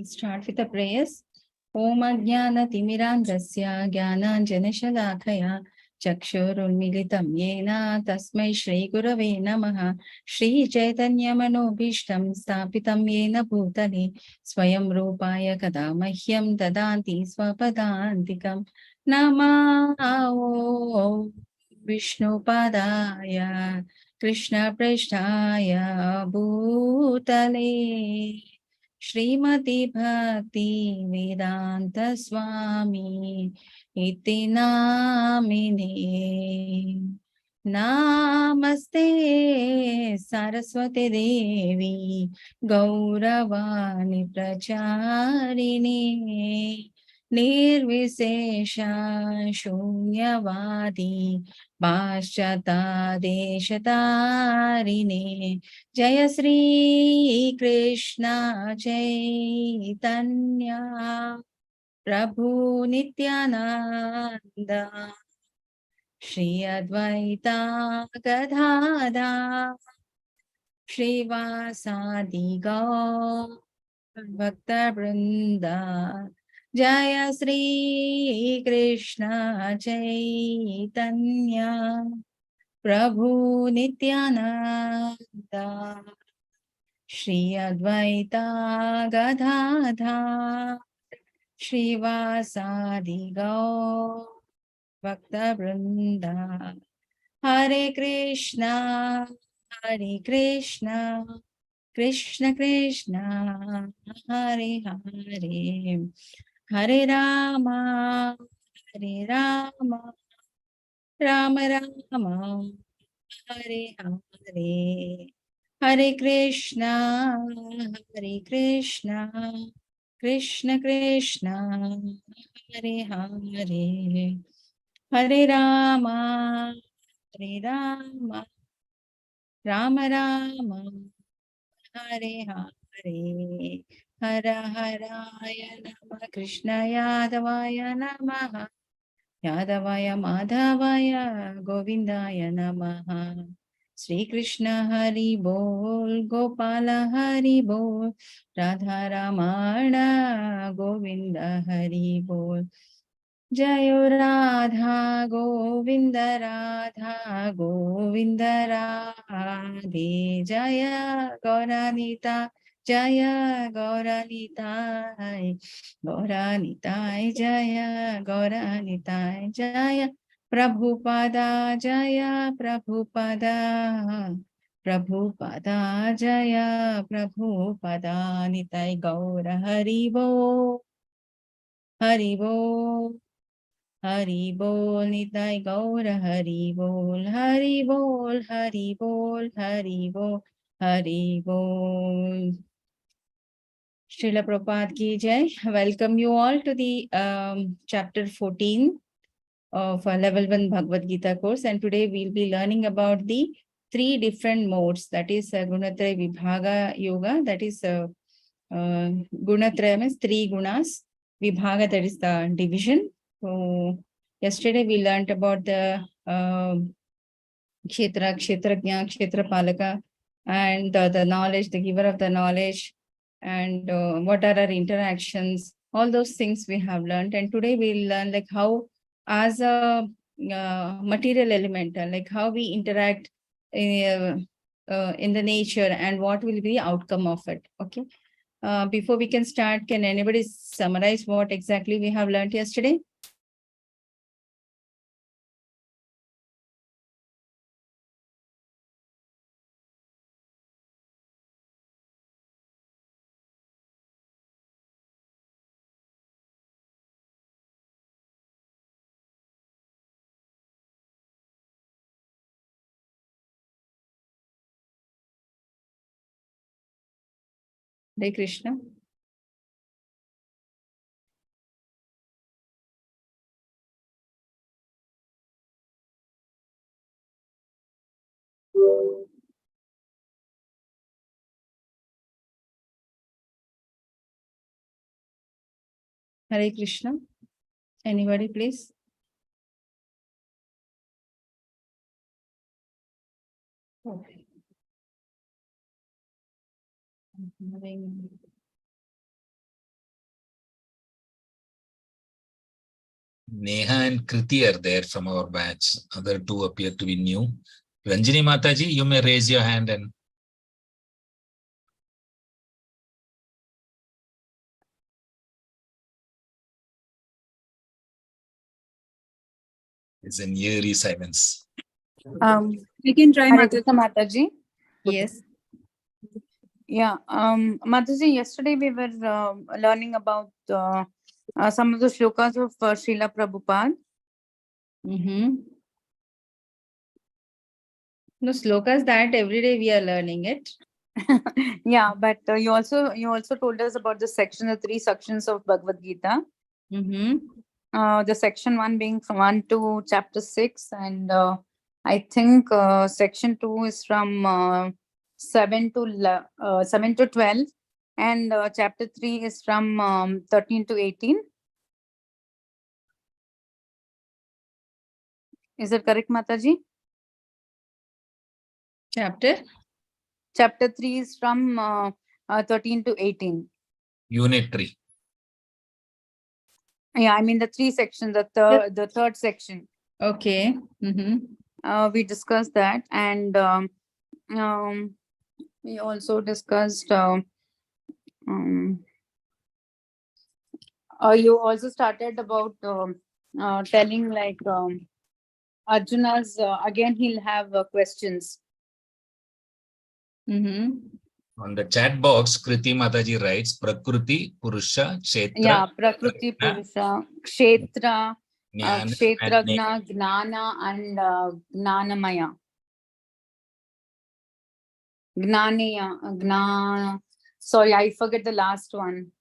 Start with the prayers. Om Ajnana Timirandasya Jnananjana Shalakaya Chakshurunmilitam Yena Tasmai Shri Gurave Namaha Shri Chaitanya Manobhishtam Stapitam Yena Bhutale Swayam Rupaya Kadamahyam Dadanti Swapadantikam Namah Vishnu Padaya Krishna Prasthaya Bhutale Srimati Bhakti Vedanta Swami Iti Namine Namaste Saraswati Devi Gauravani Pracharini Nirvisesha Shunyavadi Paschata Deshatarine Jaya Sri Krishna Chaitanya Prabhu Nityananda Shri Advaita Gadadha Shri Vasadi Gaur Bhakta Vrinda Jaya Sri Krishna Chaitanya Prabhu Nityananda Shri Advaita Gadadha Shri Vasadi Gaur Bhakta Vrinda Hare Krishna Krishna Krishna Hare Hare Hare Rama Rama Rama Hare Hare Hare Krishna Krishna Krishna Hare Hare Hare Rama Rama Rama Hare Hare Hara Haraya Nama Krishna Yadavaya Namaha Yadavaya Madhavaya Govindaya Namaha Sri Krishna Hari Bol Gopala Hari Bol Radha Ramana Govinda Hari Bol Jayo Radha Govinda Radha Govinda Radhe Jaya Gauranita Jaya Gauranitai Gauranitai Jaya Gauranitai Jaya Prabhupada Jaya Prabhupada Prabhupada Jaya Prabhupada Nitai Gaura Haribo Haribo Hari Bol Nitai Gaura Hari Bol Hari Bol Hari Bol Hari Bol Hari Bol. Srila Prabhupada ki jai. Welcome you all to the chapter 14 of level 1 Bhagavad Gita course, and today we'll be learning about the 3 different modes, that is Gunatraya Vibhaga Yoga, that is Gunatraya means 3 gunas, Vibhaga that is the division. So yesterday we learned about the Kshetra, Kshetrajna, Kshetrapalaka, and the knowledge, the giver of the knowledge, and what are our interactions, all those things we have learned. And today we'll learn like how as a material element, like how we interact in the nature and what will be the outcome of it. Okay. Before we can start, can anybody summarize what exactly we have learned yesterday? Hare Krishna. Hare Krishna. Anybody, please? Okay. Neha and Kriti are there from our batch. Other two appear to be new. Ranjini Mataji, you may raise your hand and it's an eerie silence. We can try Mataji. Yes. Yeah. Mataji, yesterday we were learning about some of the shlokas of Srila Prabhupada. No, slokas that every day we are learning it. Yeah, but you also told us about the 3 sections of Bhagavad Gita. The section 1 being from 1 to chapter 6, and I think section 2 is from 7 to 12, and chapter 3 is from 13 to 18. Is that correct, Mataji? Chapter 3 is from 13 to 18. Unit 3. Yeah, I mean the 3 sections, the third section. Okay. We discussed that, and we also discussed. You also started about telling like Arjuna's again he'll have questions. On the chat box, Kriti Mataji writes Prakriti, Purusha, Kshetra. Yeah, Prakriti, Purusha, Kshetra, Kshetragna, Gnana, and Gnanamaya. Gnana. Sorry, I forget the last one.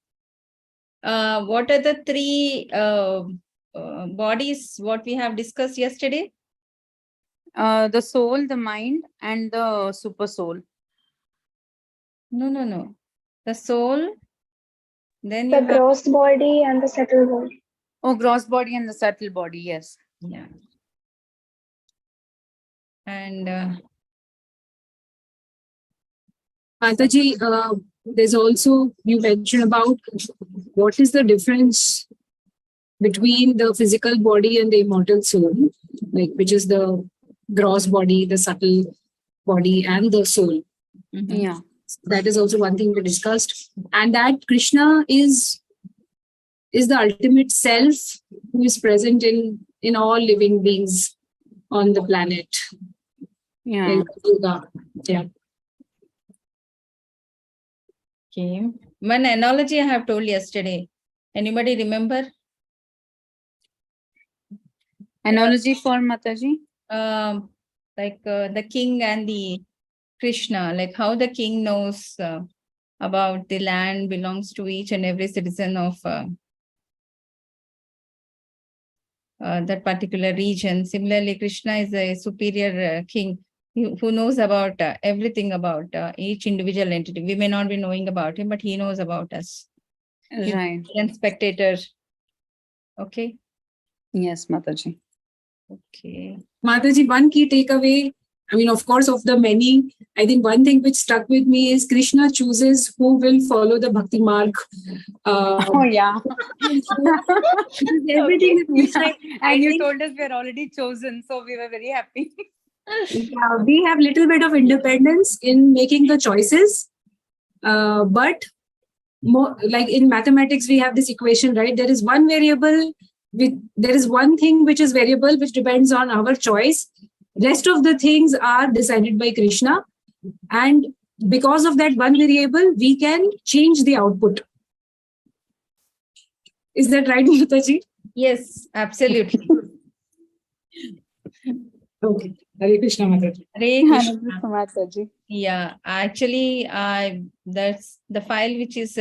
What are the 3 bodies what we have discussed yesterday? The soul, the mind, and the super soul. No. The soul, then the gross body and the subtle body. Oh, gross body and the subtle body, yes. Yeah. And Mataji, there's also, you mentioned about what is the difference between the physical body and the immortal soul, like which is the gross body, the subtle body, and the soul. Yeah. That is also one thing we discussed. And that Krishna is the ultimate self who is present in all living beings on the planet. Yeah. Yeah. okay. One analogy I have told yesterday. Anybody remember? Analogy for Mataji? Like the king and the Krishna, like how the king knows about the land belongs to each and every citizen of that particular region. Similarly, Krishna is a superior king who knows about everything about each individual entity. We may not be knowing about him, but he knows about us. Right. And spectator. Okay. Yes, Mataji. Okay. Mataji, one key takeaway, I mean, of course, of the many, I think one thing which stuck with me is Krishna chooses who will follow the Bhakti Marg. Oh, yeah. Everything Okay. like, and you told us we're already chosen, so we were very happy. Yeah, we have little bit of independence in making the choices, but more like in mathematics, we have this equation, right? There is one variable, there is one thing which is variable, which depends on our choice. Rest of the things are decided by Krishna. And because of that one variable, we can change the output. Is that right, Mataji? Yes, absolutely. Okay. Hare Krishna, Mataji. Hare Krishna. Mataji. Yeah, actually, that's the file which is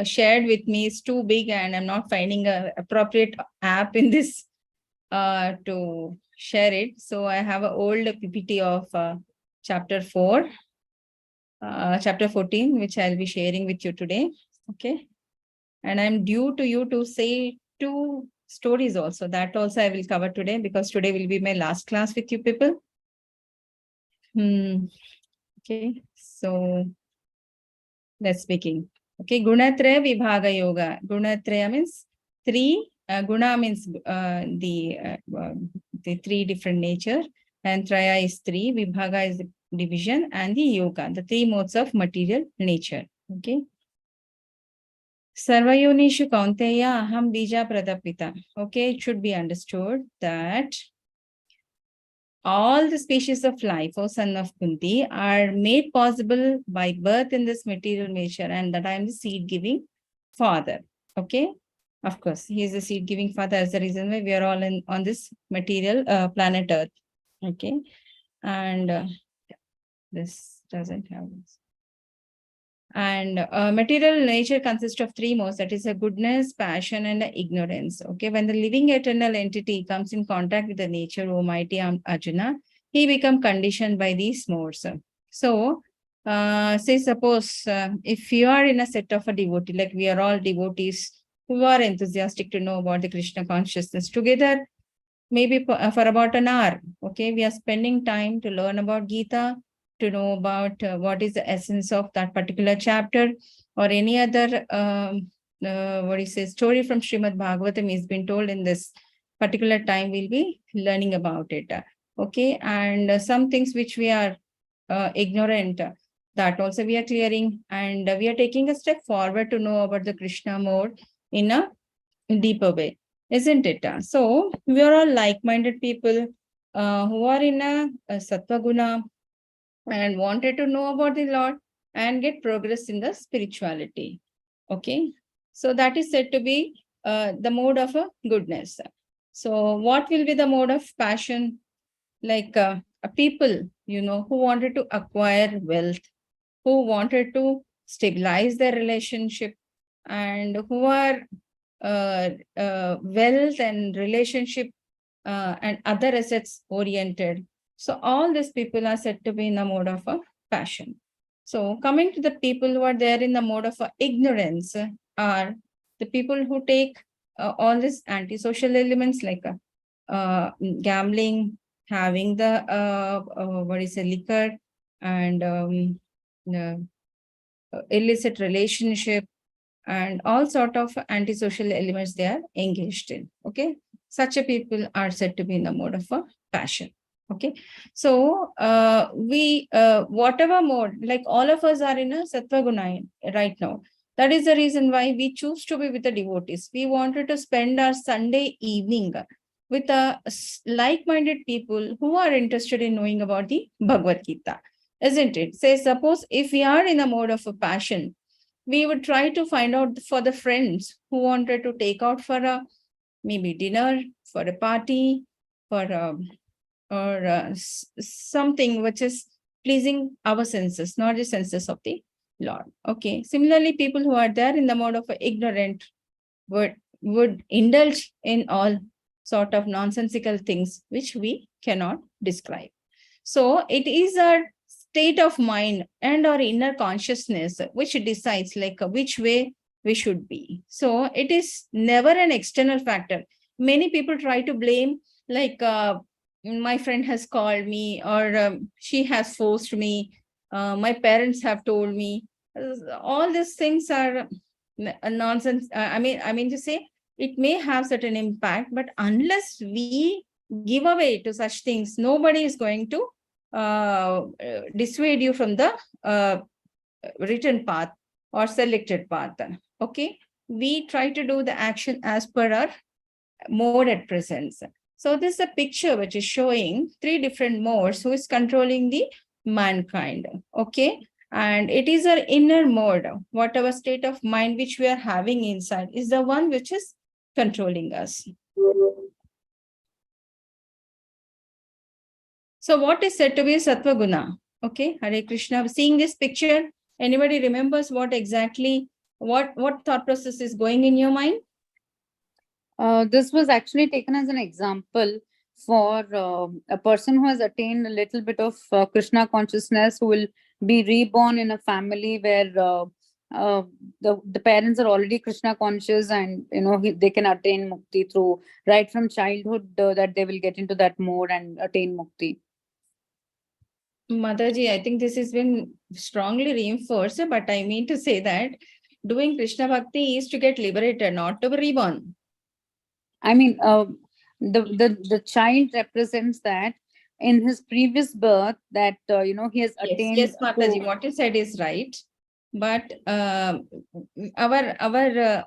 shared with me is too big, and I'm not finding a appropriate app in this to share it. So I have an old PPT of chapter 4, chapter 14, which I'll be sharing with you today. Okay. And I'm due to you to say 2 stories also. That also I will cover today, because today will be my last class with you people. Okay, so let's begin. Okay, Gunatraya Vibhaga Yoga. Gunatraya means three. Guna means the three different nature, and Traya is three. Vibhaga is the division, and the yoga, the three modes of material nature. Okay. Sarvayonishu Kaunteya Aham Bija Pradapita. Okay, it should be understood that all the species of life, O son of Kunti, are made possible by birth in this material nature, and that I am the seed-giving father. Okay, of course, he is the seed-giving father. As the reason why we are all on this material planet Earth. Okay, and this doesn't have this. And material nature consists of three modes, that is a goodness, passion, and ignorance. Okay, when the living eternal entity comes in contact with the nature, O mighty Arjuna, he becomes conditioned by these modes. So, say suppose if you are in a set of a devotee, like we are all devotees who are enthusiastic to know about the Krishna consciousness together, maybe for about an hour. Okay, we are spending time to learn about Gita, to know about what is the essence of that particular chapter, or any other story from Srimad Bhagavatam is been told in this particular time, we'll be learning about it. Okay, and some things which we are ignorant, that also we are clearing, and we are taking a step forward to know about the Krishna mode in a deeper way, isn't it? So we are all like-minded people who are in a Satpaguna and wanted to know about the Lord and get progress in the spirituality. Okay, so that is said to be the mode of a goodness. So what will be the mode of passion? Like a people, who wanted to acquire wealth, who wanted to stabilize their relationship, and who are wealth and relationship and other assets oriented. So all these people are said to be in the mode of a passion. So coming to the people who are there in the mode of ignorance are the people who take all these antisocial elements like gambling, having the liquor, and illicit relationship, and all sort of antisocial elements they are engaged in. Okay, such a people are said to be in the mode of a passion. Okay, so we whatever mode, like all of us are in a Sattvaguna right now. That is the reason why we choose to be with the devotees. We wanted to spend our Sunday evening with like-minded people who are interested in knowing about the Bhagavad Gita, isn't it? Say, suppose if we are in a mode of a passion, we would try to find out for the friends who wanted to take out for a maybe dinner, for a party, for or something which is pleasing our senses, not the senses of the Lord. Okay. Similarly, people who are there in the mode of ignorant would indulge in all sort of nonsensical things which we cannot describe. So it is our state of mind and our inner consciousness which decides like which way we should be. So it is never an external factor. Many people try to blame like my friend has called me, or she has forced me, my parents have told me. All these things are nonsense. I mean to say, it may have certain impact, but unless we give away to such things, nobody is going to dissuade you from the written path or selected path. Okay, we try to do the action as per our mode at present. So this is a picture which is showing three different modes who is controlling the mankind. Okay, and it is our inner mode, whatever state of mind which we are having inside is the one which is controlling us. So what is said to be Sattvaguna? Okay, Hare Krishna. Seeing this picture, anybody remembers what exactly, what thought process is going in your mind? This was actually taken as an example for a person who has attained a little bit of Krishna consciousness, who will be reborn in a family where the parents are already Krishna conscious, and they can attain mukti through right from childhood, that they will get into that mode and attain mukti. Mataji, I think this has been strongly reinforced, but I mean to say that doing Krishna Bhakti is to get liberated, not to be reborn. I mean, the child represents that in his previous birth that he has attained. Yes, Mataji, what you said is right. But our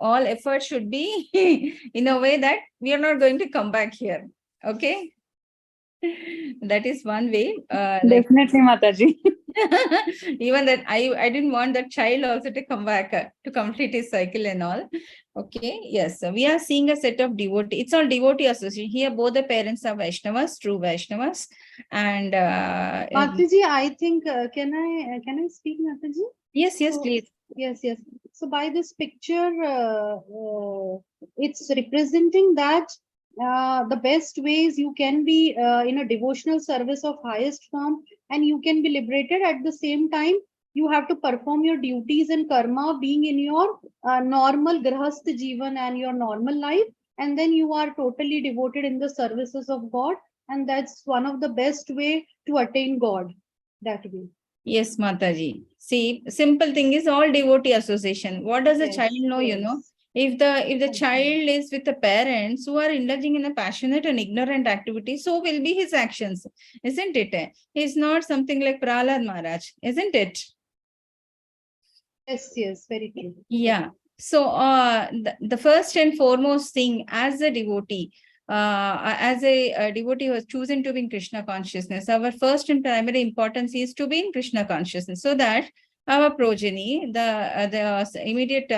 all effort should be in a way that we are not going to come back here. Okay. That is one way. Definitely, Mataji. Even that I didn't want that child also to come back to complete his cycle and all. Okay, yes, so we are seeing a set of devotee. It's all devotee association here. Both the parents are Vaishnavas, true Vaishnavas, and Mataji, I think can I speak, Mataji? yes, So, please. Yes. So by this picture, it's representing that the best ways you can be in a devotional service of highest form, and you can be liberated at the same time. You have to perform your duties and karma, being in your normal grahast jivan and your normal life, and then you are totally devoted in the services of God, and that's one of the best way to attain God that way. Yes, Mataji. See, simple thing is all devotee association. What does a Yes, child know? You know, if the child is with the parents who are indulging in a passionate and ignorant activity, so will be his actions, isn't it? He's not something like Prahlad Maharaj, isn't it? Yes, very true. Yeah. So the first and foremost thing as a devotee, as a devotee who has chosen to be in Krishna consciousness, our first and primary importance is to be in Krishna consciousness, so that our progeny, the immediate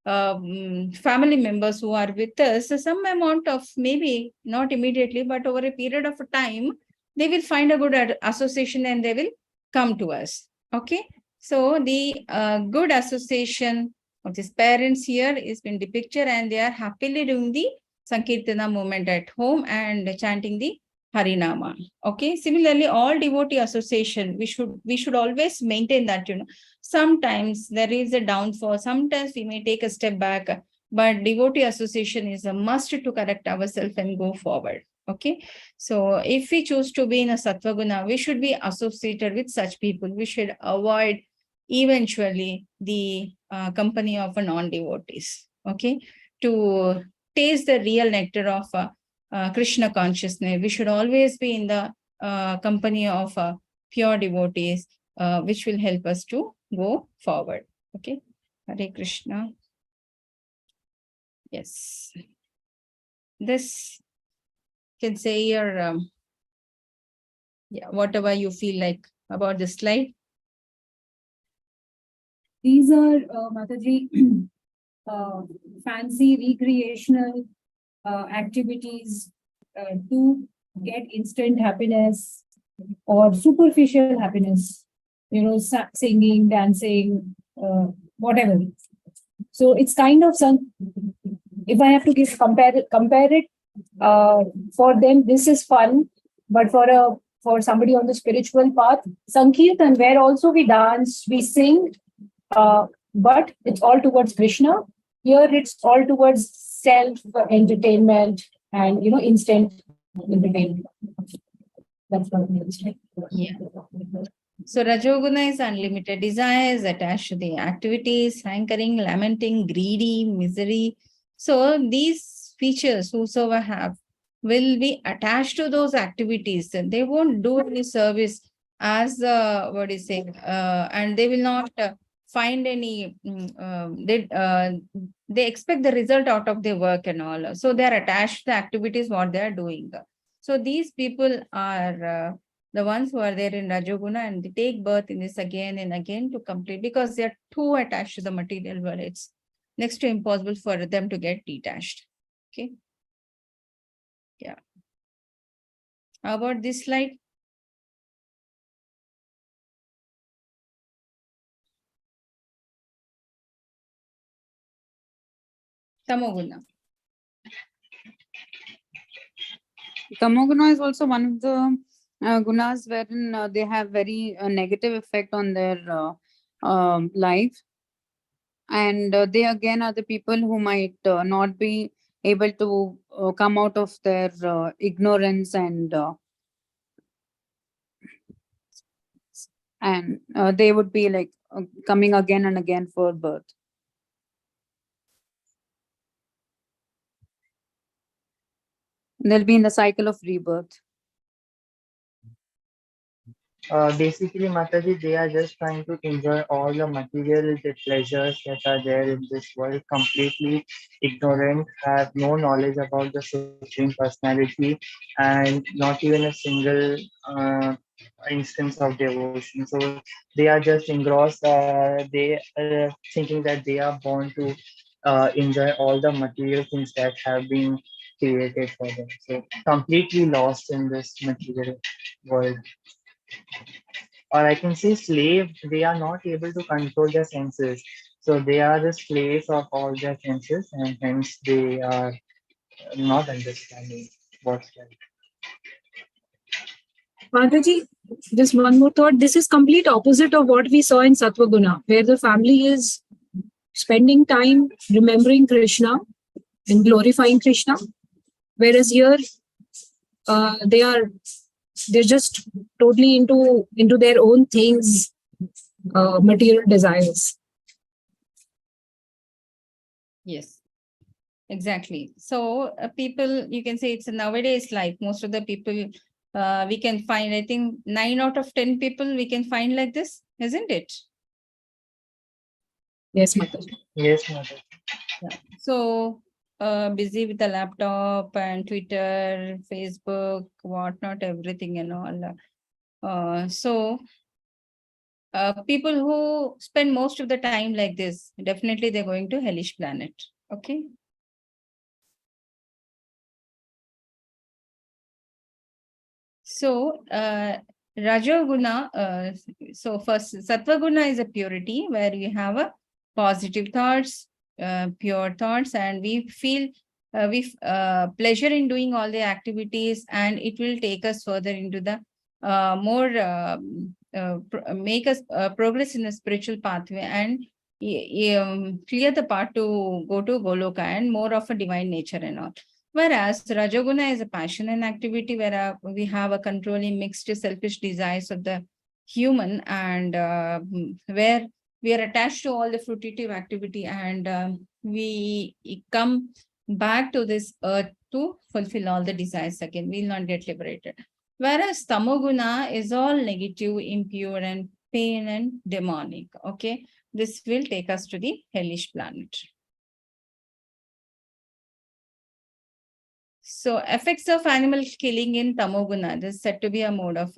family members who are with us, some amount of, maybe not immediately, but over a period of time, they will find a good association and they will come to us. Okay. So the good association of these parents here is been depicted, and they are happily doing the Sankirtana movement at home and chanting the Harinama. Okay. Similarly, all devotee association, we should always maintain that, sometimes there is a downfall. Sometimes we may take a step back, but devotee association is a must to correct ourselves and go forward. Okay. So if we choose to be in a Satpaguna, we should be associated with such people. We should avoid eventually the company of a non-devotees. Okay. To taste the real nectar of Krishna consciousness, we should always be in the company of pure devotees, which will help us to go forward. Okay. Hare Krishna. Yes. This can say your, whatever you feel like about the slide. These are, Mataji, fancy recreational activities to get instant happiness or superficial happiness, singing, dancing, whatever. So it's kind of if I have to compare it, for them, this is fun, but for somebody on the spiritual path, Sankirtan, where also we dance, we sing, but it's all towards Krishna. Here it's all towards self-entertainment and, instant entertainment. That's what we understand. Yeah. So Rajoguna is unlimited desires attached to the activities, hankering, lamenting, greedy, misery. So these features, whosoever have, will be attached to those activities. They won't do any service as and they will not find any. They expect the result out of their work and all. So they are attached to the activities what they are doing. So these people are the ones who are there in Rajoguna, and they take birth in this again and again to complete, because they are too attached to the material world. It's next to impossible for them to get detached. Okay. Yeah. How about this slide? Tamaguna. Tamaguna is also one of the gunas wherein they have very negative effect on their life. And they again are the people who might not be able to come out of their ignorance and and they would be like coming again and again for birth. They'll be in the cycle of rebirth. Basically, Mataji, they are just trying to enjoy all the material pleasures that are there in this world, completely ignorant, have no knowledge about the Supreme Personality, and not even a single instance of devotion. So they are just engrossed. They are thinking that they are born to enjoy all the material things that have been created for them. So completely lost in this material world. Or I can say slave, they are not able to control their senses. So they are the slaves of all their senses, and hence they are not understanding what's right. Mataji, just one more thought. This is complete opposite of what we saw in Satpaguna, where the family is spending time remembering Krishna and glorifying Krishna. Whereas here, they're just totally into their own things, material desires. Yes, exactly. So people, you can say it's a nowadays life. Most of the people we can find, I think 9 out of 10 people we can find like this, isn't it? Yes, Mataji. Yes, Mataji. Yeah. So busy with the laptop and Twitter, Facebook, whatnot, everything and all. So people who spend most of the time like this, definitely they're going to hellish planet. Okay. So Rajoguna, so first Sattvaguna is a purity where we have a positive thoughts, pure thoughts, and we feel pleasure in doing all the activities, and it will take us further into the more make us progress in the spiritual pathway and clear the path to go to Goloka and more of a divine nature and all. Whereas Rajoguna is a passion and activity where we have a controlling mixed selfish desires of the human, and where we are attached to all the fruitive activity, and we come back to this earth to fulfill all the desires again. We will not get liberated. Whereas Tamaguna is all negative, impure, and pain and demonic. Okay, this will take us to the hellish planet. So effects of animal killing in Tamoguna, this is said to be a mode of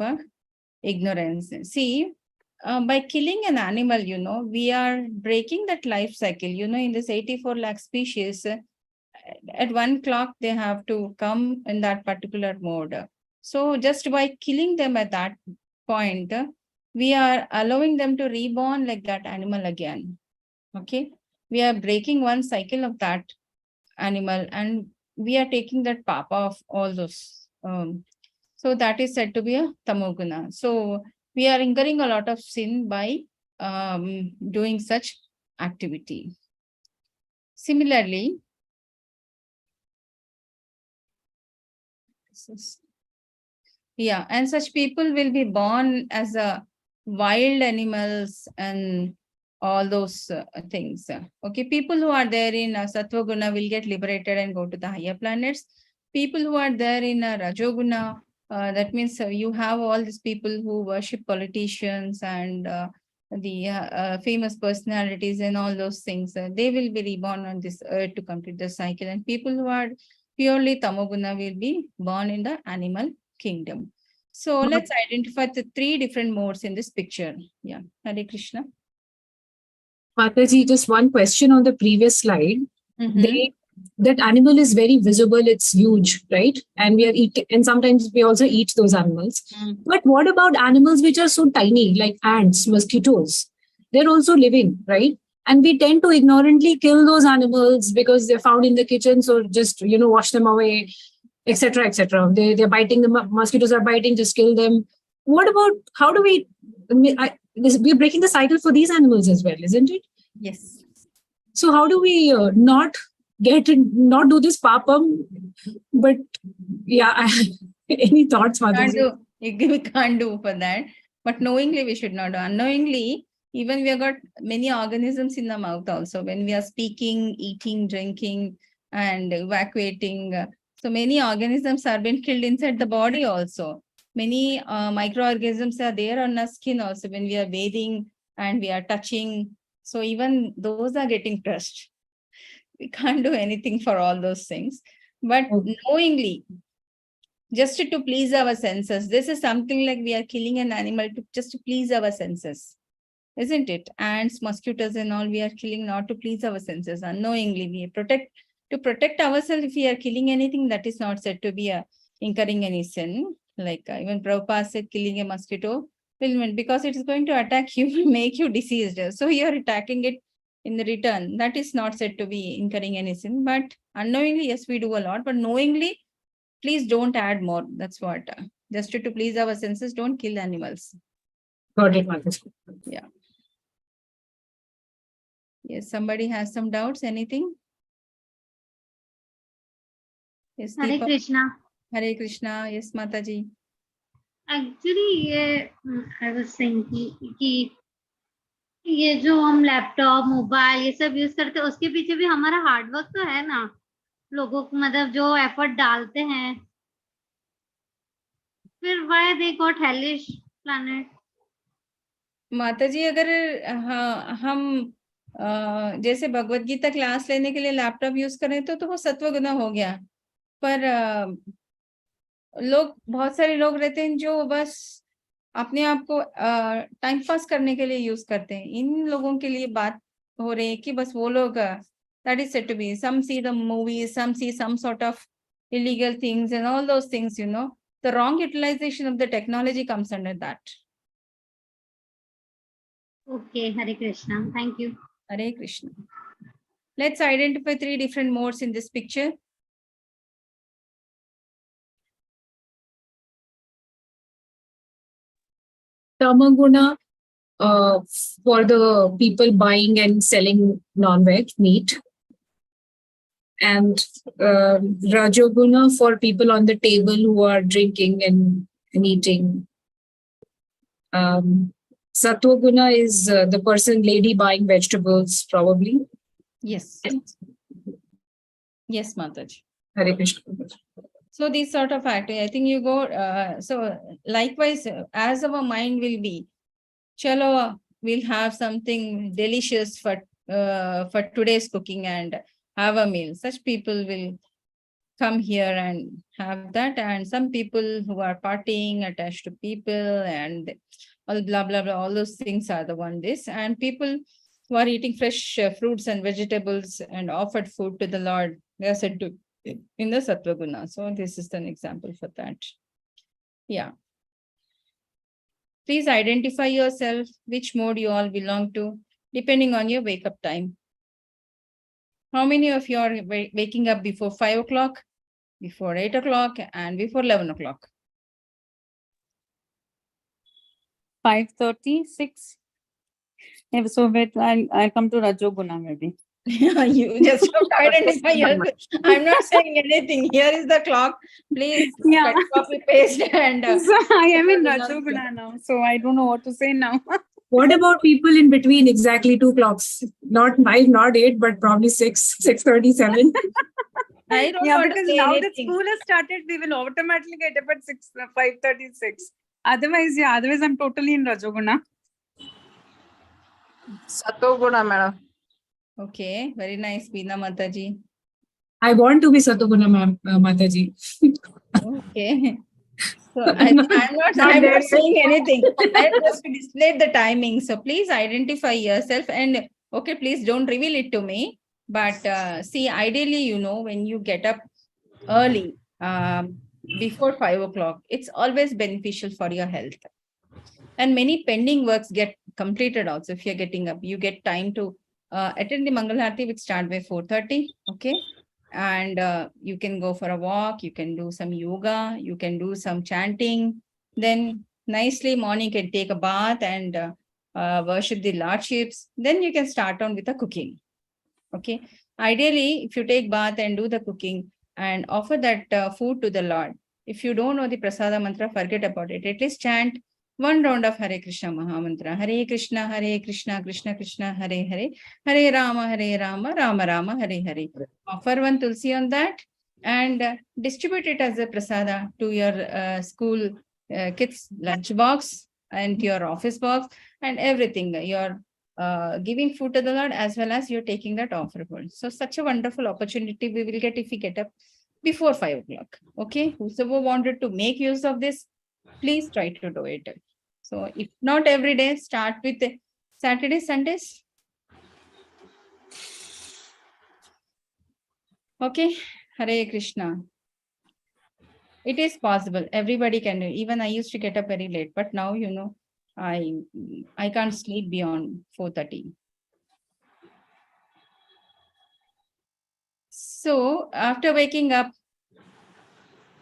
ignorance. See, by killing an animal, we are breaking that life cycle. In this 84 lakh species, at 1 clock, they have to come in that particular mode. So just by killing them at that point, we are allowing them to reborn like that animal again. Okay, we are breaking one cycle of that animal, and we are taking that papa of all those. So that is said to be a tamoguna. So we are incurring a lot of sin by doing such activity. Similarly, yeah, and such people will be born as a wild animals and all those things. Okay, people who are there in Sattvaguna will get liberated and go to the higher planets. People who are there in Rajoguna, that means you have all these people who worship politicians and the famous personalities and all those things. They will be reborn on this earth to complete the cycle. And people who are purely Tamoguna will be born in the animal kingdom. So let's identify the 3 different modes in this picture. Yeah, Hare Krishna. Mataji, just one question on the previous slide. That animal is very visible, it's huge, right? And we are eating, and sometimes we also eat those animals. But what about animals which are so tiny, like ants, mosquitoes? They're also living, right? And we tend to ignorantly kill those animals because they're found in the kitchen, so just wash them away, etc., etc. They're biting, the mosquitoes are biting, just kill them. What about, how do we, we're breaking the cycle for these animals as well, isn't it? Yes. So how do we not do this papam? But yeah, any thoughts, Mataji? We can't do for that. But knowingly we should not do. Unknowingly, even we have got many organisms in the mouth also. When we are speaking, eating, drinking, and evacuating, so many organisms are being killed inside the body also. Many microorganisms are there on our skin also when we are bathing and we are touching. So even those are getting crushed. We can't do anything for all those things. But knowingly, just to please our senses, this is something like we are killing an animal just to please our senses, isn't it? Ants, mosquitoes and all we are killing not to please our senses. Unknowingly, we to protect ourselves. If we are killing anything, that is not said to be incurring any sin. Like even Prabhupada said, killing a mosquito will, because it is going to attack you, make you diseased. So you are attacking it in the return. That is not said to be incurring any sin. But unknowingly, yes, we do a lot. But knowingly, please don't add more. That's what. Just to please our senses, don't kill animals. Got it, Mataji. Yeah. Yes, somebody has some doubts. Anything? Yes, Hare Deepa. Krishna. Hare Krishna. Yes, Mataji. Actually, I was saying कि ये जो हम laptop mobile ये सब use करते हैं उसके पीछे भी हमारा हार्डवर्क तो है ना, लोगों को मतलब जो एफर्ट डालते हैं, फिर why they got hellish planet. माताजी, अगर हम जैसे भगवत गीता क्लास लेने के लिए लैपटॉप यूज करें तो वो सत्वगुना हो गया. पर लोग, बहुत सारे लोग रहते हैं जो बस अपने आप को टाइम पास करने के लिए यूज करते हैं. इन लोगों के लिए बात हो रही है कि बस वो लोग, that is said to be, some see the movies, some see some sort of illegal things and all those things, you know. The wrong utilization of the technology comes under that. Okay, Hare Krishna. Thank you. Hare Krishna. Let's identify 3 different modes in this picture. Tamaguna for the people buying and selling non-veg meat. And Rajoguna for people on the table who are drinking and eating. Satwaguna is the person, lady buying vegetables, probably. Yes. Yes, Mataji. Hare Krishna. So these sort of acting, I think you go, so likewise, as our mind will be, chalo, we'll have something delicious for today's cooking and have a meal. Such people will come here and have that. And some people who are partying, attached to people and all blah, blah, blah, all those things are the one this. And people who are eating fresh fruits and vegetables and offered food to the Lord, they are said to in the Satpaguna. So this is an example for that. Yeah. Please identify yourself, which mode you all belong to, depending on your wake up time. How many of you are waking up before 5 o'clock, before 8 o'clock, and before 11 o'clock? 5:36. Yeah, so wait, I'll come to Rajoguna maybe. You just have to identify yourself. I'm not saying anything. Here is the clock. Please copy paste and So I am in Rajoguna now, so I don't know what to say now. What about people in between exactly 2 clocks? Not 5, not 8, but probably 6, 6:37. I don't know because now that school has started, we will automatically get up at 5:36. Otherwise, I'm totally in Rajoguna. Satoguna, madam. Okay, very nice, Beena Mataji. I want to be Satoguna, Mataji. Okay. So I'm not saying anything. I just displayed the timing. So please identify yourself and okay, please don't reveal it to me. But see, ideally, you know, when you get up early, before 5 o'clock, it's always beneficial for your health. And many pending works get completed also. If you're getting up, you get time to attend the Mangal Harati, which start by 4:30. Okay. And you can go for a walk, you can do some yoga, you can do some chanting. Then nicely morning can take a bath and worship the Lordships. Then you can start on with the cooking. Okay. Ideally, if you take bath and do the cooking and offer that food to the Lord, if you don't know the Prasada mantra, forget about it. At least chant one round of Hare Krishna Mahamantra. Hare Krishna, Krishna Krishna, Hare Hare, Hare Rama, Rama Rama, Hare Hare. Offer one tulsi on that and distribute it as a prasada to your school kids' lunch box and your office box and everything. You're giving food to the Lord as well as you're taking that offerable. So such a wonderful opportunity we will get if we get up before 5 o'clock. Okay, whosoever wanted to make use of this, please try to do it. So if not every day, start with Saturdays, Sundays. Okay, Hare Krishna. It is possible. Everybody can do. Even I used to get up very late, but now, you know, I can't sleep beyond 4:30. So after waking up,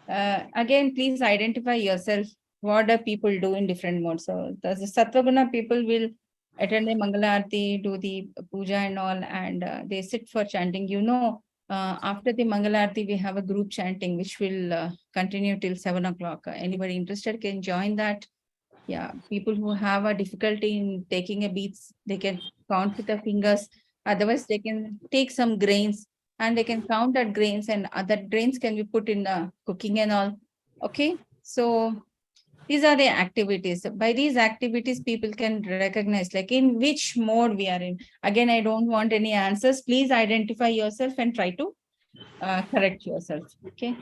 again, please identify yourself. What do people do in different modes? So the Satpaguna people will attend the Mangalarti, do the puja and all, and they sit for chanting. You know, after the Mangalarti, we have a group chanting, which will continue till 7 o'clock. Anybody interested can join that. Yeah, people who have a difficulty in taking a beats, they can count with the fingers. Otherwise, they can take some grains and they can count that grains, and other grains can be put in the cooking and all. Okay, so these are the activities. By these activities, people can recognize like in which mode we are in. Again, I don't want any answers. Please identify yourself and try to correct yourself. Okay.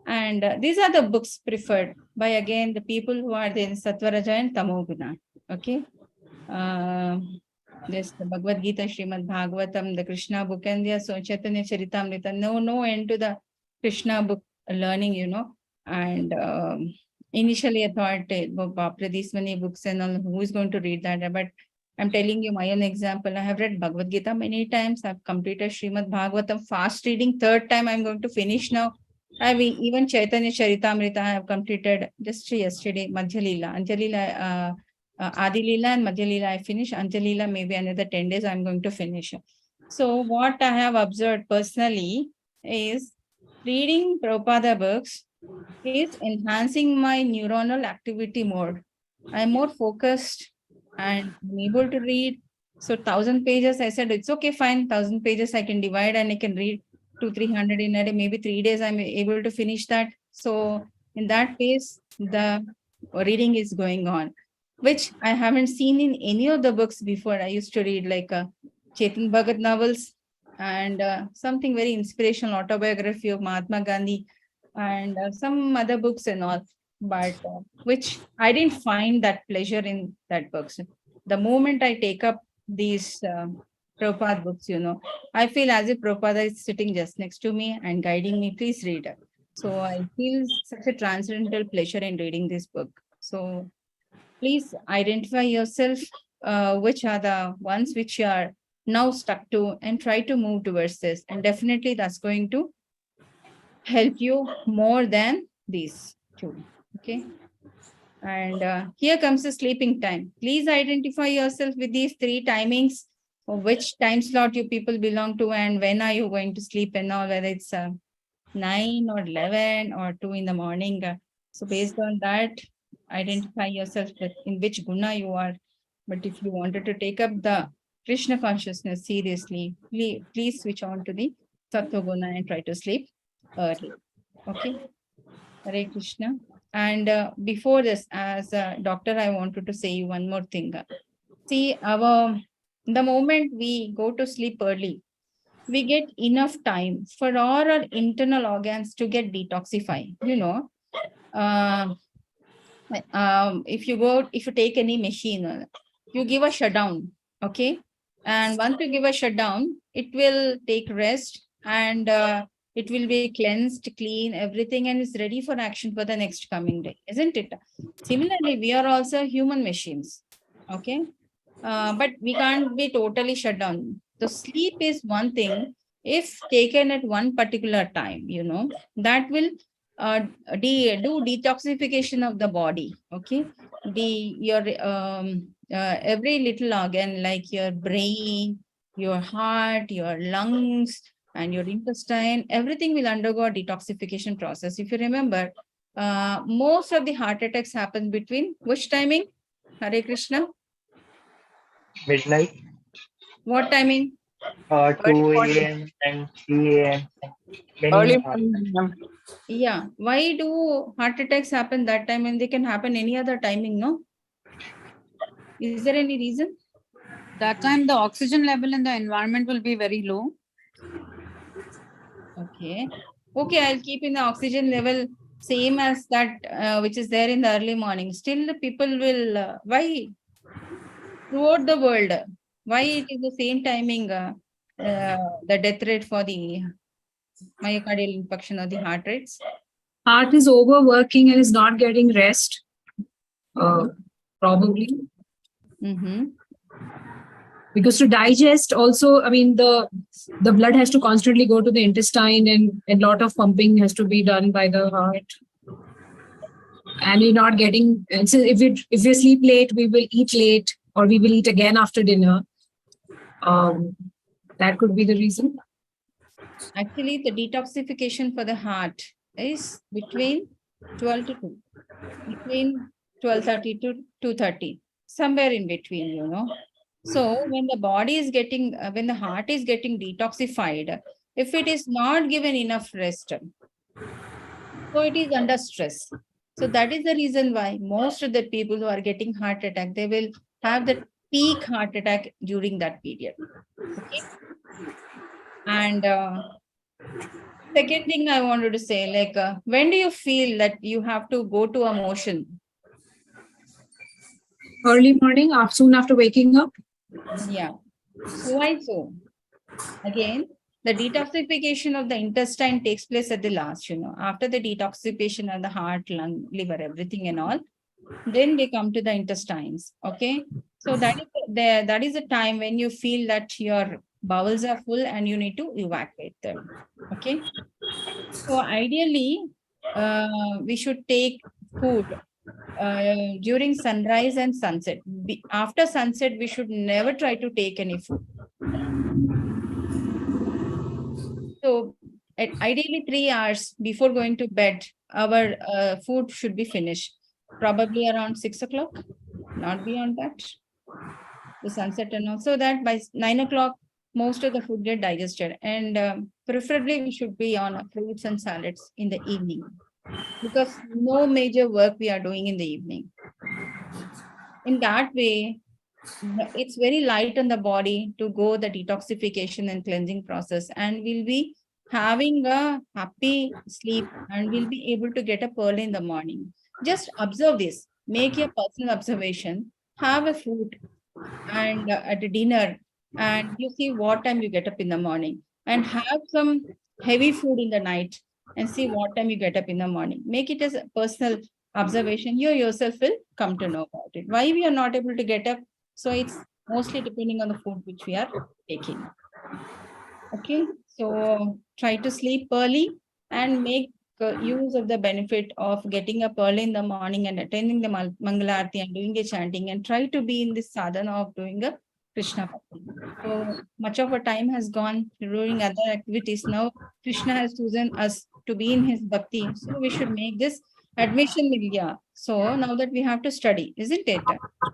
And these are the books preferred by, again, the people who are in Sattva-raja and Tamoguna. Okay. This the Bhagavad Gita, Srimad Bhagavatam, the Krishna book, and the so Chaitanya Charitamrita. No end to the Krishna book learning, you know. And initially I thought, these many books and all, who is going to read that? But I'm telling you my own example. I have read Bhagavad Gita many times. I've completed Srimad Bhagavatam fast reading. Third time I'm going to finish now. I mean, even Chaitanya Charitamrita I have completed just yesterday. Madhya Leela, Anja Leela, Adi Leela and Madhya Leela I finished. Anja Leela maybe another 10 days I'm going to finish. So what I have observed personally is reading Prabhupada books is enhancing my neuronal activity mode. I'm more focused and I'm able to read. So 1,000 pages, I said, it's okay, fine. 1,000 pages I can divide and I can read 200-300 in a day. Maybe 3 days I'm able to finish that. So in that pace, the reading is going on, which I haven't seen in any of the books before. I used to read like Chetan Bhagat novels and something very inspirational autobiography of Mahatma Gandhi and some other books and all, but which I didn't find that pleasure in that books. The moment I take up these Prabhupada books, you know, I feel as if Prabhupada is sitting just next to me and guiding me, please read it. So I feel such a transcendental pleasure in reading this book. So please identify yourself, which are the ones which you are now stuck to, and try to move towards this. And definitely that's going to help you more than these two. Okay. And here comes the sleeping time. Please identify yourself with these 3 timings, of which time slot you people belong to, and when are you going to sleep and all, whether it's 9 or 11 or 2 in the morning. So based on that, identify yourself with in which guna you are. But if you wanted to take up the Krishna consciousness seriously, please switch on to the Sattva guna and try to sleep early. Okay. Hare Krishna. And before this, as a doctor, I wanted to say one more thing. See, the moment we go to sleep early, we get enough time for all our internal organs to get detoxified. You know, if you take any machine, you give a shutdown, okay? And once you give a shutdown, it will take rest and it will be cleansed, clean, everything, and is ready for action for the next coming day, isn't it? Similarly, we are also human machines, okay? But we can't be totally shut down. The sleep is one thing. If taken at one particular time, you know, that will do detoxification of the body. Okay, your every little organ like your brain, your heart, your lungs, and your intestine, everything will undergo a detoxification process. If you remember, most of the heart attacks happen between which timing? Hare Krishna. Midnight, What timing? 2 a.m. and 3 a.m. Many Early are. morning, ma'am. Yeah. Why do heart attacks happen that time and they can happen any other timing? No. Is there any reason? That time the oxygen level in the environment will be very low. Okay. Okay, I'll keep in the oxygen level same as that which is there in the early morning. Still, the people will, why throughout the world, why it is the same timing, the death rate for the myocardial infarction or the heart rates? Heart is overworking and is not getting rest. Probably. Mm-hmm. Because to digest also, I mean, the blood has to constantly go to the intestine and a lot of pumping has to be done by the heart. And we're not getting, and so if we sleep late, we will eat late or we will eat again after dinner. That could be the reason. Actually, the detoxification for the heart is between 12 to 2, between 12:30 to 2:30, somewhere in between, you know. So when the body is getting, when the heart is getting detoxified, if it is not given enough rest, so it is under stress. So that is the reason why most of the people who are getting heart attack, they will have the peak heart attack during that period. Okay. And second thing I wanted to say, like, when do you feel that you have to go to a motion? Early morning, soon after waking up. Yeah. So why so? Again, the detoxification of the intestine takes place at the last, you know, after the detoxification of the heart, lung, liver, everything and all, then we come to the intestines. Okay. So that is the time when you feel that your bowels are full and you need to evacuate them. Okay. So ideally, we should take food during sunrise and sunset. After sunset, we should never try to take any food. So ideally 3 hours before going to bed, our food should be finished. Probably around 6 o'clock, not beyond that. The sunset and also that by 9 o'clock, most of the food get digested. And preferably we should be on fruits and salads in the evening, because no major work we are doing in the evening. In that way, it's very light on the body to go the detoxification and cleansing process, and we'll be having a happy sleep and we'll be able to get up early in the morning. Just observe this, make your personal observation, have a fruit and at a dinner, and you see what time you get up in the morning, and have some heavy food in the night and see what time you get up in the morning. Make it as a personal observation. You yourself will come to know about it. Why we are not able to get up? So it's mostly depending on the food which we are taking. Okay, so try to sleep early and make use of the benefit of getting up early in the morning and attending the Mangalarti and doing a chanting, and try to be in this sadhana of doing a Krishna Bhakti. So much of our time has gone doing other activities. Now Krishna has chosen us to be in his Bhakti. So we should make this admission Milya. So now that we have to study, isn't it?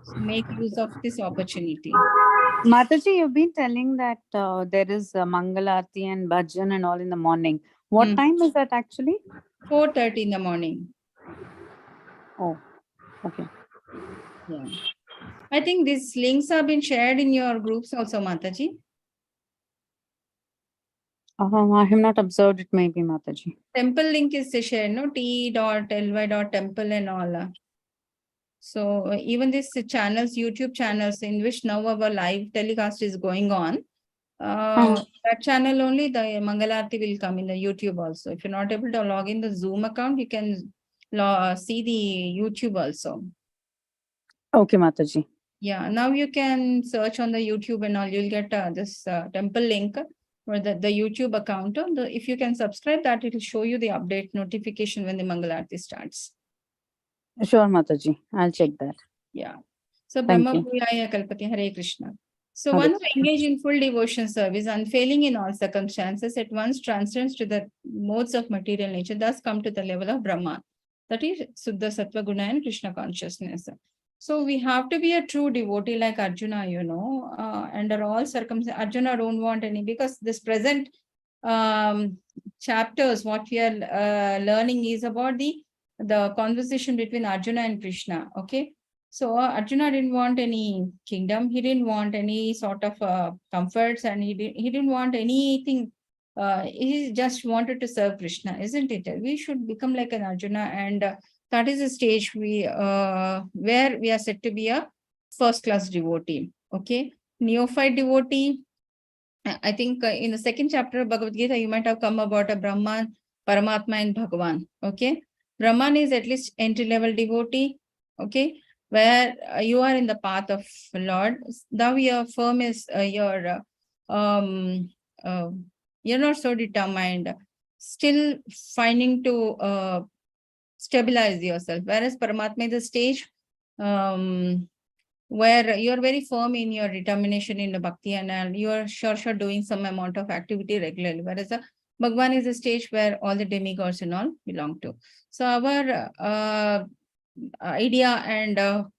So make use of this opportunity. Mataji, you've been telling that there is Mangalarti and Bhajan and all in the morning. What time is that actually? 4:30 in the morning. Oh, okay. Yeah. I think these links have been shared in your groups also, Mataji. I have not observed it, maybe, Mataji. Temple link is shared, no? t.ly.temple and all. So even these channels, YouTube channels in which now our live telecast is going on, that channel only the Mangalarti will come in the YouTube also. If you're not able to log in the Zoom account, you can see the YouTube also. Okay, Mataji. Yeah, now you can search on the YouTube and all, you'll get this temple link for the YouTube account. If you can subscribe that, it will show you the update notification when the Mangalarti starts. Sure, Mataji. I'll check that. Yeah. So Thank Brahma you. Bhuyaya Kalpati, Hare Krishna. So Hare one who engage in full devotion service, unfailing in all circumstances, at once transcends to the modes of material nature, thus come to the level of Brahma. That is Suddha Satpaguna and Krishna consciousness. So we have to be a true devotee like Arjuna, under all circumstances. Arjuna don't want any, because this present chapters, what we are learning is about the conversation between Arjuna and Krishna. Okay. So Arjuna didn't want any kingdom. He didn't want any sort of comforts, and he didn't want anything. He just wanted to serve Krishna, isn't it? We should become like an Arjuna, and that is a stage where we are said to be a first class devotee. Okay. Neophyte devotee. I think in the second chapter of Bhagavad Gita, you might have come about a Brahman, Paramatma, and Bhagavan. Okay. Brahman is at least entry-level devotee. Okay. Where you are in the path of Lord. Thou your firm is you're not so determined, still finding to stabilize yourself. Whereas Paramatma is the stage where you are very firm in your determination in the bhakti, and you are sure doing some amount of activity regularly. Whereas the Bhagwan is a stage where all the demigods and all belong to. So our idea and our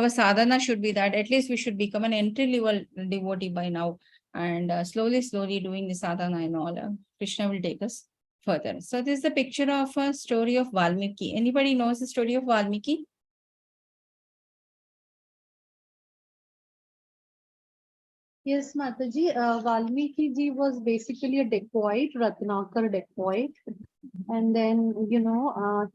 sadhana should be that at least we should become an entry-level devotee by now, and slowly doing the sadhana and all. Krishna will take us further. So this is the picture of a story of Valmiki. Anybody knows the story of Valmiki? Yes, Mataji. Valmiki ji was basically a dacoit, Ratnakar dacoit. And then,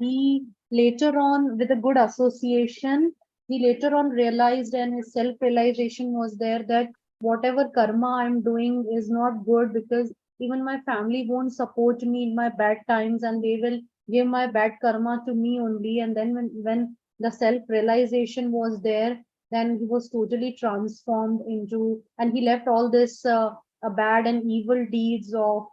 he later on, with a good association, he later on realized, and his self-realization was there, that whatever karma I'm doing is not good, because even my family won't support me in my bad times, and they will give my bad karma to me only. And then when the self-realization was there, then he was totally transformed into, and he left all this bad and evil deeds of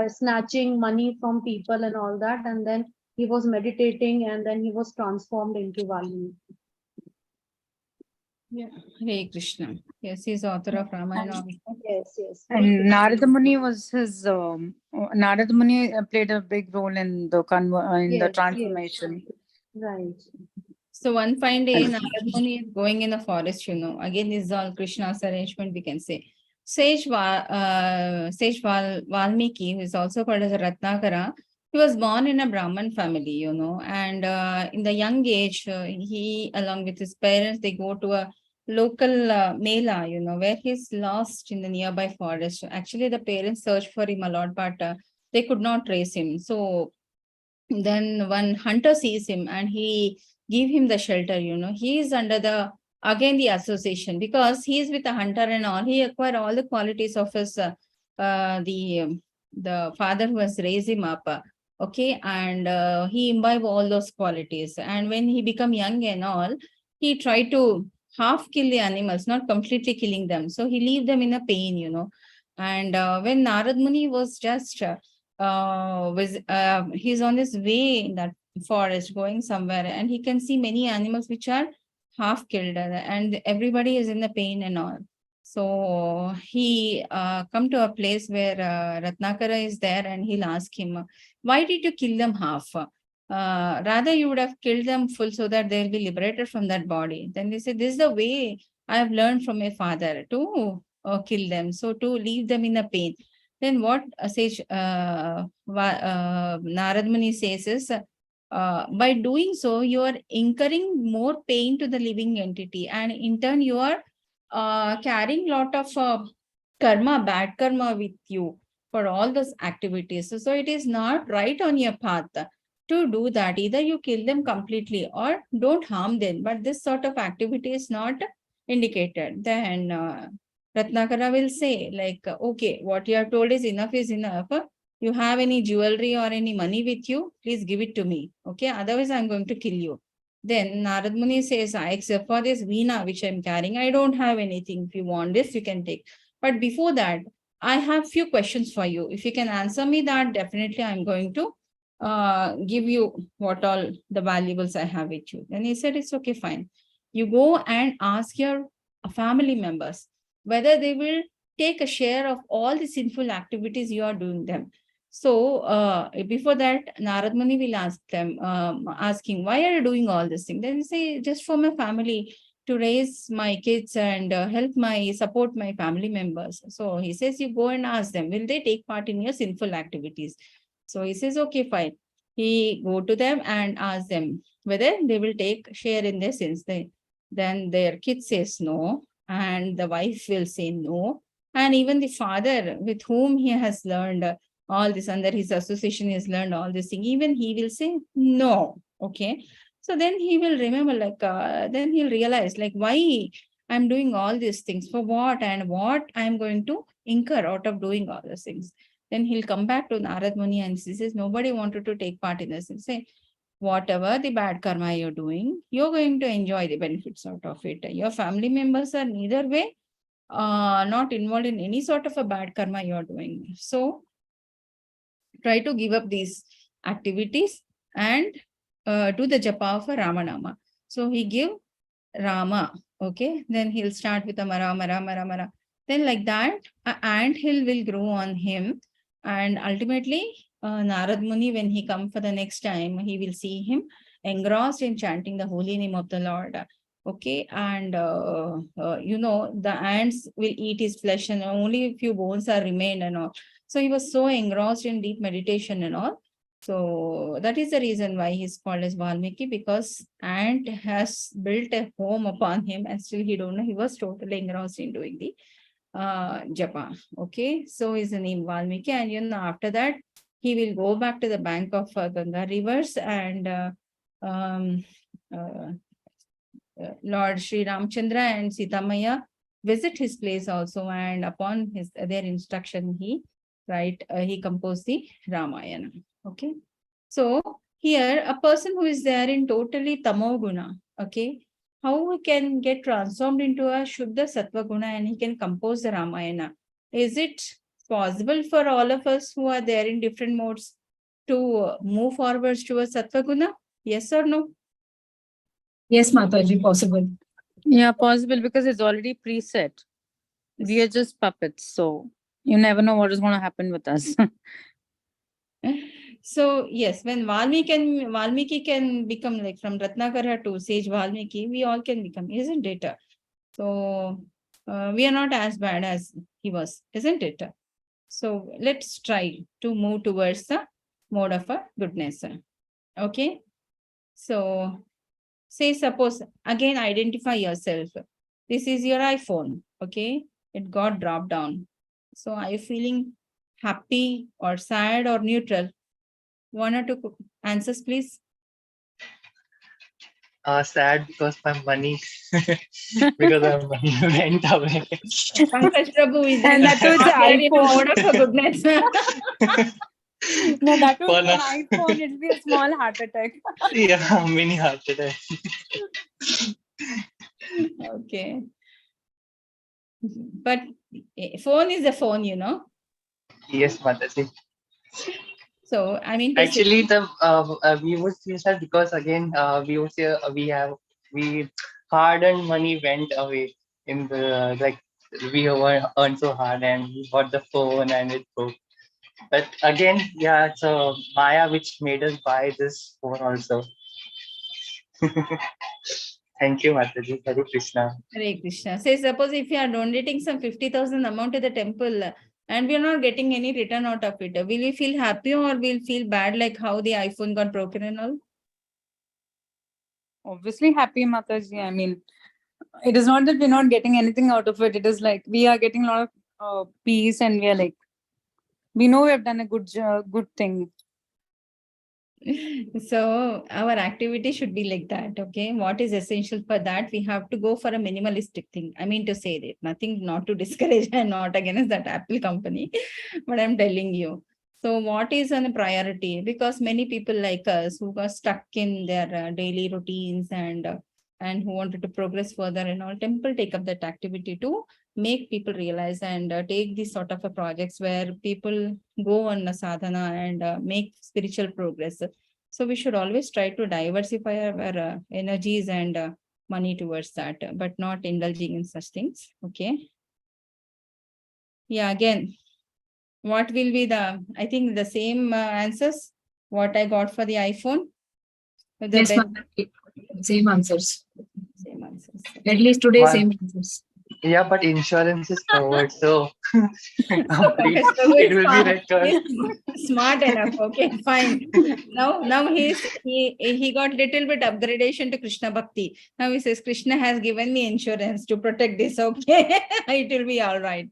snatching money from people and all that, and then he was meditating, and then he was transformed into Valmiki. Yeah, Hare Krishna. Yes, he's author of Ramayana. Yes. And Narada Muni was his. Narada Muni played a big role in the Yes. transformation. Right. So one fine day, Narada Muni is going in the forest, Again, this is all Krishna's arrangement, we can say. Sage Valmiki, who is also called as a Ratnakara, he was born in a Brahman family, and in the young age, he, along with his parents, they go to a local mela, where he's lost in the nearby forest. Actually, the parents searched for him a lot, but they could not trace him. So then one hunter sees him, and he give him the shelter. He is under the association, because he is with a hunter and all. He acquired all the qualities of his the father who has raised him up. Okay, and he imbibed all those qualities. And when he become young and all, he tried to half kill the animals, not completely killing them. So he leave them in a pain. And when Narad Muni was just he's on his way in that forest going somewhere, and he can see many animals which are half killed, and everybody is in the pain and all. So he come to a place where Ratnakara is there, and he'll ask him, why did you kill them half? Rather you would have killed them full, so that they'll be liberated from that body. Then they say, this is the way I have learned from my father, to kill them, so to leave them in a pain. Then what sage Narad Muni says is, by doing so, you are incurring more pain to the living entity, and in turn you are carrying lot of karma, bad karma with you for all those activities. So it is not right on your path to do that. Either you kill them completely or don't harm them, but this sort of activity is not indicated. Then Ratnakara will say, like, okay, what you have told is enough. You have any jewelry or any money with you, please give it to me. Okay, otherwise I'm going to kill you. Then Narad Muni says, except for this veena which I'm carrying, I don't have anything. If you want this, you can take. But before that, I have few questions for you. If you can answer me that, definitely I'm going to give you what all the valuables I have with you. Then he said, it's okay, fine. You go and ask your family members whether they will take a share of all the sinful activities you are doing them. So before that, Narad Muni will ask them, asking, why are you doing all this thing? Then they say, just for my family, to raise my kids and support my family members. So he says, you go and ask them, will they take part in your sinful activities? So he says, okay, fine. He go to them and ask them whether they will take share in their sins. Then their kid says no, and the wife will say no, and even the father with whom he has learned all this, under his association, he has learned all this thing, even he will say no. Okay. So then he will remember, like, then he'll realize, like, why I'm doing all these things, for what, and what I'm going to incur out of doing all those things. Then he'll come back to Narad Muni and he says, nobody wanted to take part in this. And say, whatever the bad karma you're doing, you're going to enjoy the benefits out of it. Your family members are neither way not involved in any sort of a bad karma you're doing. So try to give up these activities and do the japa for Ramanama. So he give Rama, okay, then he'll start with a Mara. Then like that, an anthill will grow on him, and ultimately Narad Muni, when he come for the next time, he will see him engrossed in chanting the holy name of the Lord. Okay, and the ants will eat his flesh and only a few bones are remained and all. So he was so engrossed in deep meditation and all. So that is the reason why he's called as Valmiki, because ant has built a home upon him and still he don't know, he was totally engrossed in doing the japa. Okay, so his name Valmiki, and after that he will go back to the bank of Ganga rivers, and Lord Sri Ramchandra and Sita Maya visit his place also, and upon their instruction he composed the Ramayana. Okay, so here a person who is there in totally Tamaguna, okay, how he can get transformed into a Shuddha Satpaguna and he can compose the Ramayana? Is it possible for all of us who are there in different modes to move forwards towards Satpaguna? Yes or no? Yes, Mataji, possible. Yeah, possible, because it's already preset. We are just puppets, so you never know what is going to happen with us. So yes, when Valmiki can become, like, from Ratnakara to Sage Valmiki, we all can become, isn't it? So we are not as bad as he was, isn't it? So let's try to move towards the mode of a goodness. Okay. So say, suppose, again, identify yourself. This is your iPhone. Okay. It got dropped down. So are you feeling happy or sad or neutral? One or two answers, please. Sad because my money, because my money went away. Pankaj Prabhu is And that was the there in a iPhone. mode of a goodness. No, that was For an now. iPhone. It'll be a small heart attack. Yeah, mini heart attack. Okay. But phone is a phone, Yes, Mataji. So I mean to say, Actually, we would say that because again, we would say we hard-earned money went away in the, like, we were earned so hard and we bought the phone and it broke. But again, yeah, it's a Maya which made us buy this phone also. Thank you, Mataji. Hare Krishna. Hare Krishna. Say, suppose if you are donating some 50,000 amount to the temple and we are not getting any return out of it, will we feel happy or will feel bad, like how the iPhone got broken and all? Obviously happy, Mataji. I mean, it is not that we're not getting anything out of it. It is like we are getting a lot of peace, and we are like, we know we have done a good thing. So our activity should be like that. Okay, what is essential for that? We have to go for a minimalistic thing. I mean to say that nothing, not to discourage and not against that Apple company, but I'm telling you. So what is on a priority? Because many people like us who got stuck in their daily routines and who wanted to progress further and all, temple take up that activity to make people realize and take these sort of projects where people go on a sadhana and make spiritual progress. So we should always try to diversify our energies and money towards that, but not indulging in such things. Okay. Yeah, again, what will be I think the same answers what I got for the iPhone? The Yes, best- Mataji. Same answers. Same answers. At least today, One. same answers. Yeah, but insurance is covered, so complete. Okay, so It good. will be record. He's smart enough. Okay, fine. Now he got little bit upgradation to Krishna Bhakti. Now he says Krishna has given me insurance to protect this. Okay, it will be all right.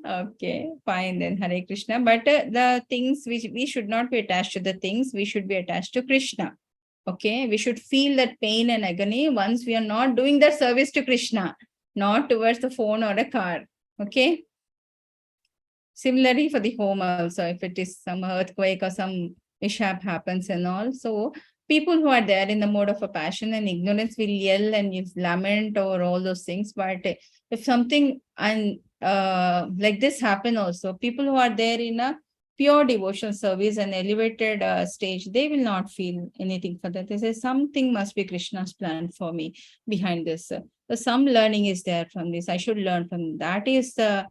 Okay, fine then. Hare Krishna. But the things which we should not be attached to the things, we should be attached to Krishna. Okay, we should feel that pain and agony once we are not doing that service to Krishna, not towards the phone or a car. Okay. Similarly for the home also, if it is some earthquake or some mishap happens and all. So people who are there in the mode of a passion and ignorance will yell and lament over all those things. But if something like this happen also, people who are there in a pure devotion service and elevated stage, they will not feel anything for that. They say something must be Krishna's plan for me behind this. So some learning is there from this. I should learn from that. Is the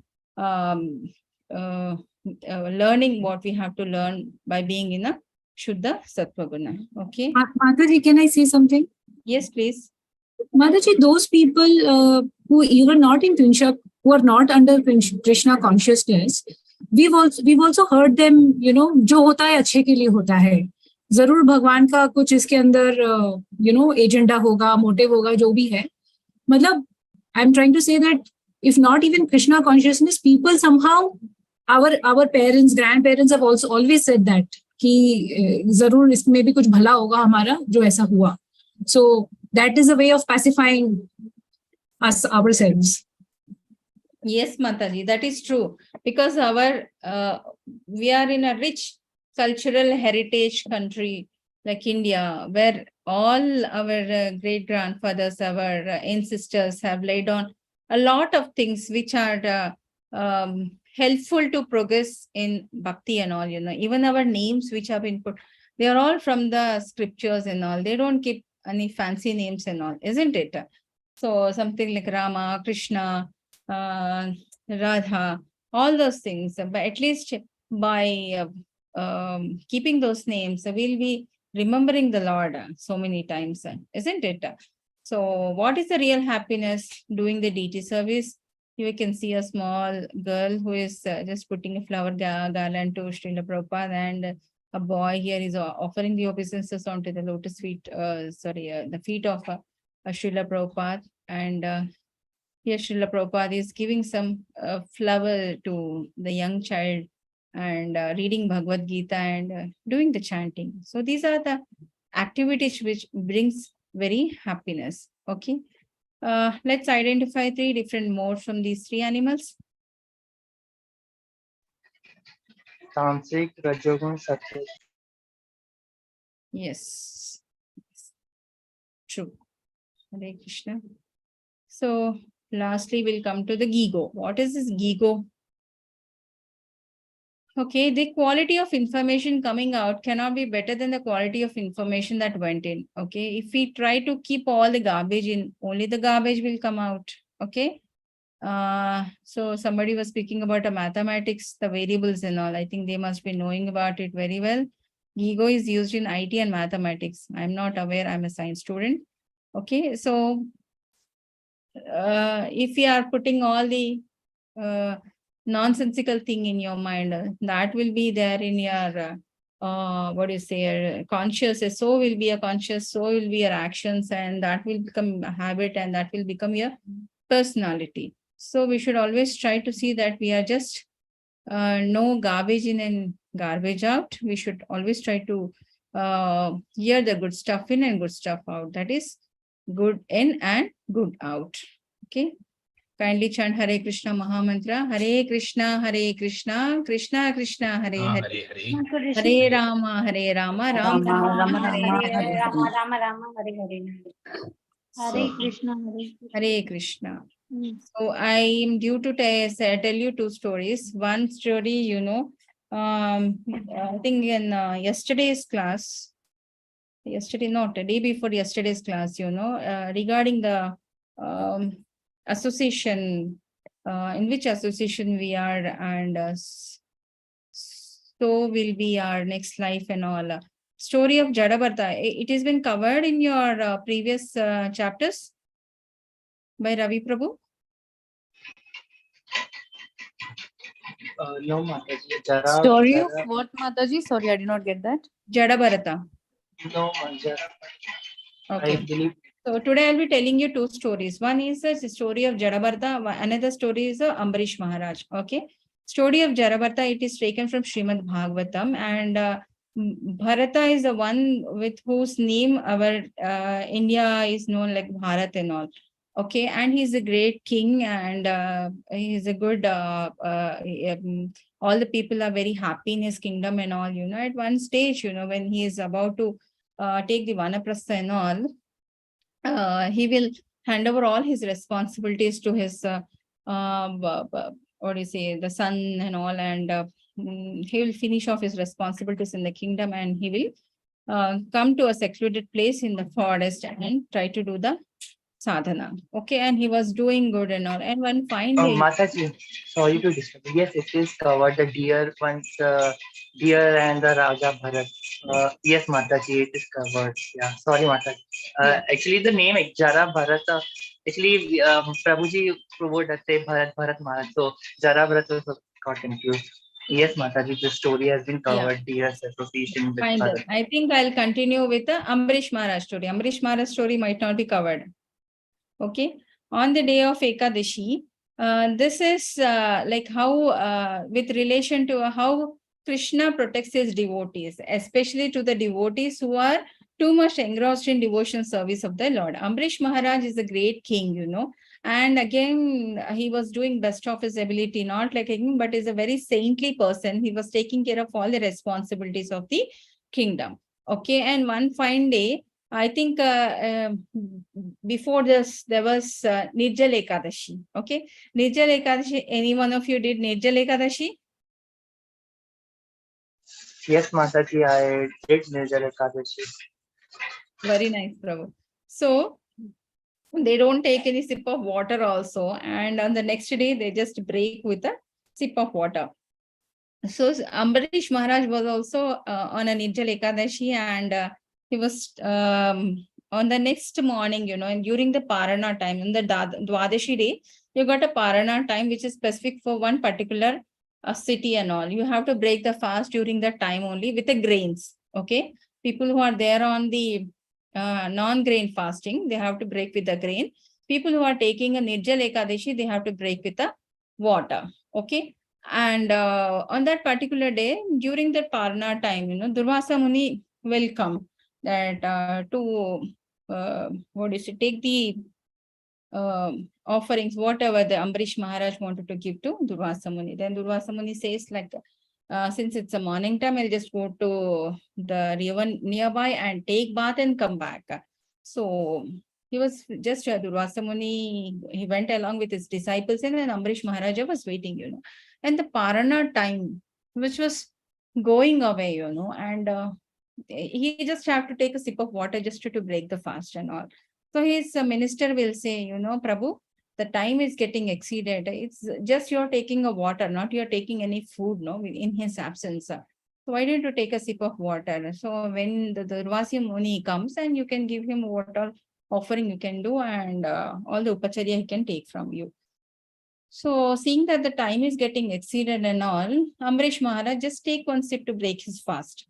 learning what we have to learn by being in a Shuddha Satpaguna. Okay. Mataji, can I say something? Yes, please. Mataji, those people who even not in Krishna, who are not under Krishna consciousness, we've also heard them, you know, जो होता है अच्छे के लिए होता है. जरूर भगवान का कुछ इसके अंदर, you know, एजेंडा होगा, मोटिव होगा, जो भी है. मतलब, I'm trying to say that if not even Krishna consciousness, people somehow, our parents, grandparents have also always said that कि जरूर इसमें भी कुछ भला होगा हमारा जो ऐसा हुआ. So that is a way of pacifying us ourselves. Yes, Mataji, that is true. Because we are in a rich cultural heritage country like India, where all our great grandfathers, our ancestors have laid on a lot of things which are helpful to progress in bhakti and all, you know. Even our names which have been put, they are all from the scriptures and all. They don't keep any fancy names and all, isn't it? So something like Rama, Krishna, Radha, all those things. But at least by keeping those names, we'll be remembering the Lord so many times, isn't it? So what is the real happiness doing the deity service? You can see a small girl who is just putting a flower garland to Srila Prabhupada, and a boy here is offering the obeisances onto the lotus feet, the feet of Srila Prabhupada. And here Srila Prabhupada is giving some flower to the young child and reading Bhagavad Gita and doing the chanting. So these are the activities which brings very happiness. Okay. Let's identify 3 different modes from these 3 animals. Tamasic, Rajogun, Sattvic. Yes. True. Hare Krishna. So lastly, we'll come to the Gigo. What is this Gigo? Okay, the quality of information coming out cannot be better than the quality of information that went in. Okay, if we try to keep all the garbage in, only the garbage will come out. Okay. So somebody was speaking about mathematics, the variables and all. I think they must be knowing about it very well. Gigo is used in IT and mathematics. I'm not aware. I'm a science student. Okay, so if we are putting all the nonsensical thing in your mind, that will be there in your conscious. So will be a conscious, so will be your actions, and that will become a habit, and that will become your personality. So we should always try to see that we are just no garbage in and garbage out. We should always try to hear the good stuff in and good stuff out. That is good in and good out. Okay. Kindly chant Hare Krishna Mahamantra. Hare Krishna, Krishna Krishna, Hare Hare. Hare Rama, Rama Rama Hare Hare. Rama Hare Krishna, Hare Krishna. So I am due to tell you 2 stories. One story, you know, I think in yesterday's class, not a day before yesterday's class, you know, regarding the association, in which association we are, and So will be our next life and all. Story of Jadabartha. It has been covered in your previous chapters by Ravi Prabhu. No, Mataji. Story of what, Mataji? Sorry, I did not get that. Jadabartha. No, Jara. Okay. I believe. So today I'll be telling you two stories. One is the story of Jadabartha. Another story is Ambarish Maharaj. Okay. Story of Jadabartha, it is taken from Srimad Bhagavatam, and Bharata is the one with whose name our India is known like Bharat and all. Okay, and he's a great king, and he's a good. All the people are very happy in his kingdom and all. You know, at one stage, you know, when he is about to take the Vanaprastha and all, he will hand over all his responsibilities to his what do you say, the son and all, and he will finish off his responsibilities in the kingdom, and he will come to a secluded place in the forest and try to do the sadhana. Okay, and he was doing good and all, and one fine day. Mataji, sorry to disturb. Yes, it is covered. The deer ones, deer and the Raja Bharat. Yes, Mataji, it is covered. Yeah, sorry, Mataji. Yeah. Actually, the name Jara Bharat. Actually, Prabhuji would say Bharat Bharat Maharaj. So Jara Bharat was got confused. Yes, Mataji, the story has been covered. Deer's association with Fine, Bharat. I think I'll continue with the Ambarish Maharaj story. Ambarish Maharaj story might not be covered. Okay, on the day of Ekadashi, this is like how, with relation to how Krishna protects his devotees, especially to the devotees who are too much engrossed in devotion service of the Lord. Ambarish Maharaj is a great king, you know, and again, he was doing best of his ability, not like a king, but is a very saintly person. He was taking care of all the responsibilities of the kingdom. Okay, and one fine day, I think before this, there was Nirjal Ekadashi. Okay, Nirjal Ekadashi. Any one of you did Nirjal Ekadashi? Yes, Mataji, I did Nirjala Ekadashi. Very nice, Prabhu. So they don't take any sip of water also, and on the next day they just break with a sip of water. So Ambarish Maharaj was also on a Nirjal Ekadashi, and he was on the next morning, you know, and during the Parana time, in the Dwadashi day, you got a Parana time which is specific for one particular city and all. You have to break the fast during that time only with the grains. Okay, people who are there on the non-grain fasting, they have to break with the grain. People who are taking a Nirjal Ekadashi, they have to break with the water. Okay. And on that particular day, during that Parana time, you know, Durvasa Muni will come that to what is it? Take the offerings, whatever the Ambarish Maharaj wanted to give to Durvasa Muni. Then Durvasa Muni says like, since it's a morning time, I'll just go to the river nearby and take bath and come back. So he was just Durvasa Muni, he went along with his disciples, and then Ambarish Maharaja was waiting, you know. And the Parana time, which was going away, you know, and he just have to take a sip of water just to break the fast and all. So his minister will say, you know, Prabhu, the time is getting exceeded. It's just you're taking a water, not you're taking any food, no, in his absence. So why don't you take a sip of water? So when the Durvasi Muni comes, and you can give him water offering you can do, and all the upacharya he can take from you. So seeing that the time is getting exceeded and all, Ambarish Maharaj just take one sip to break his fast.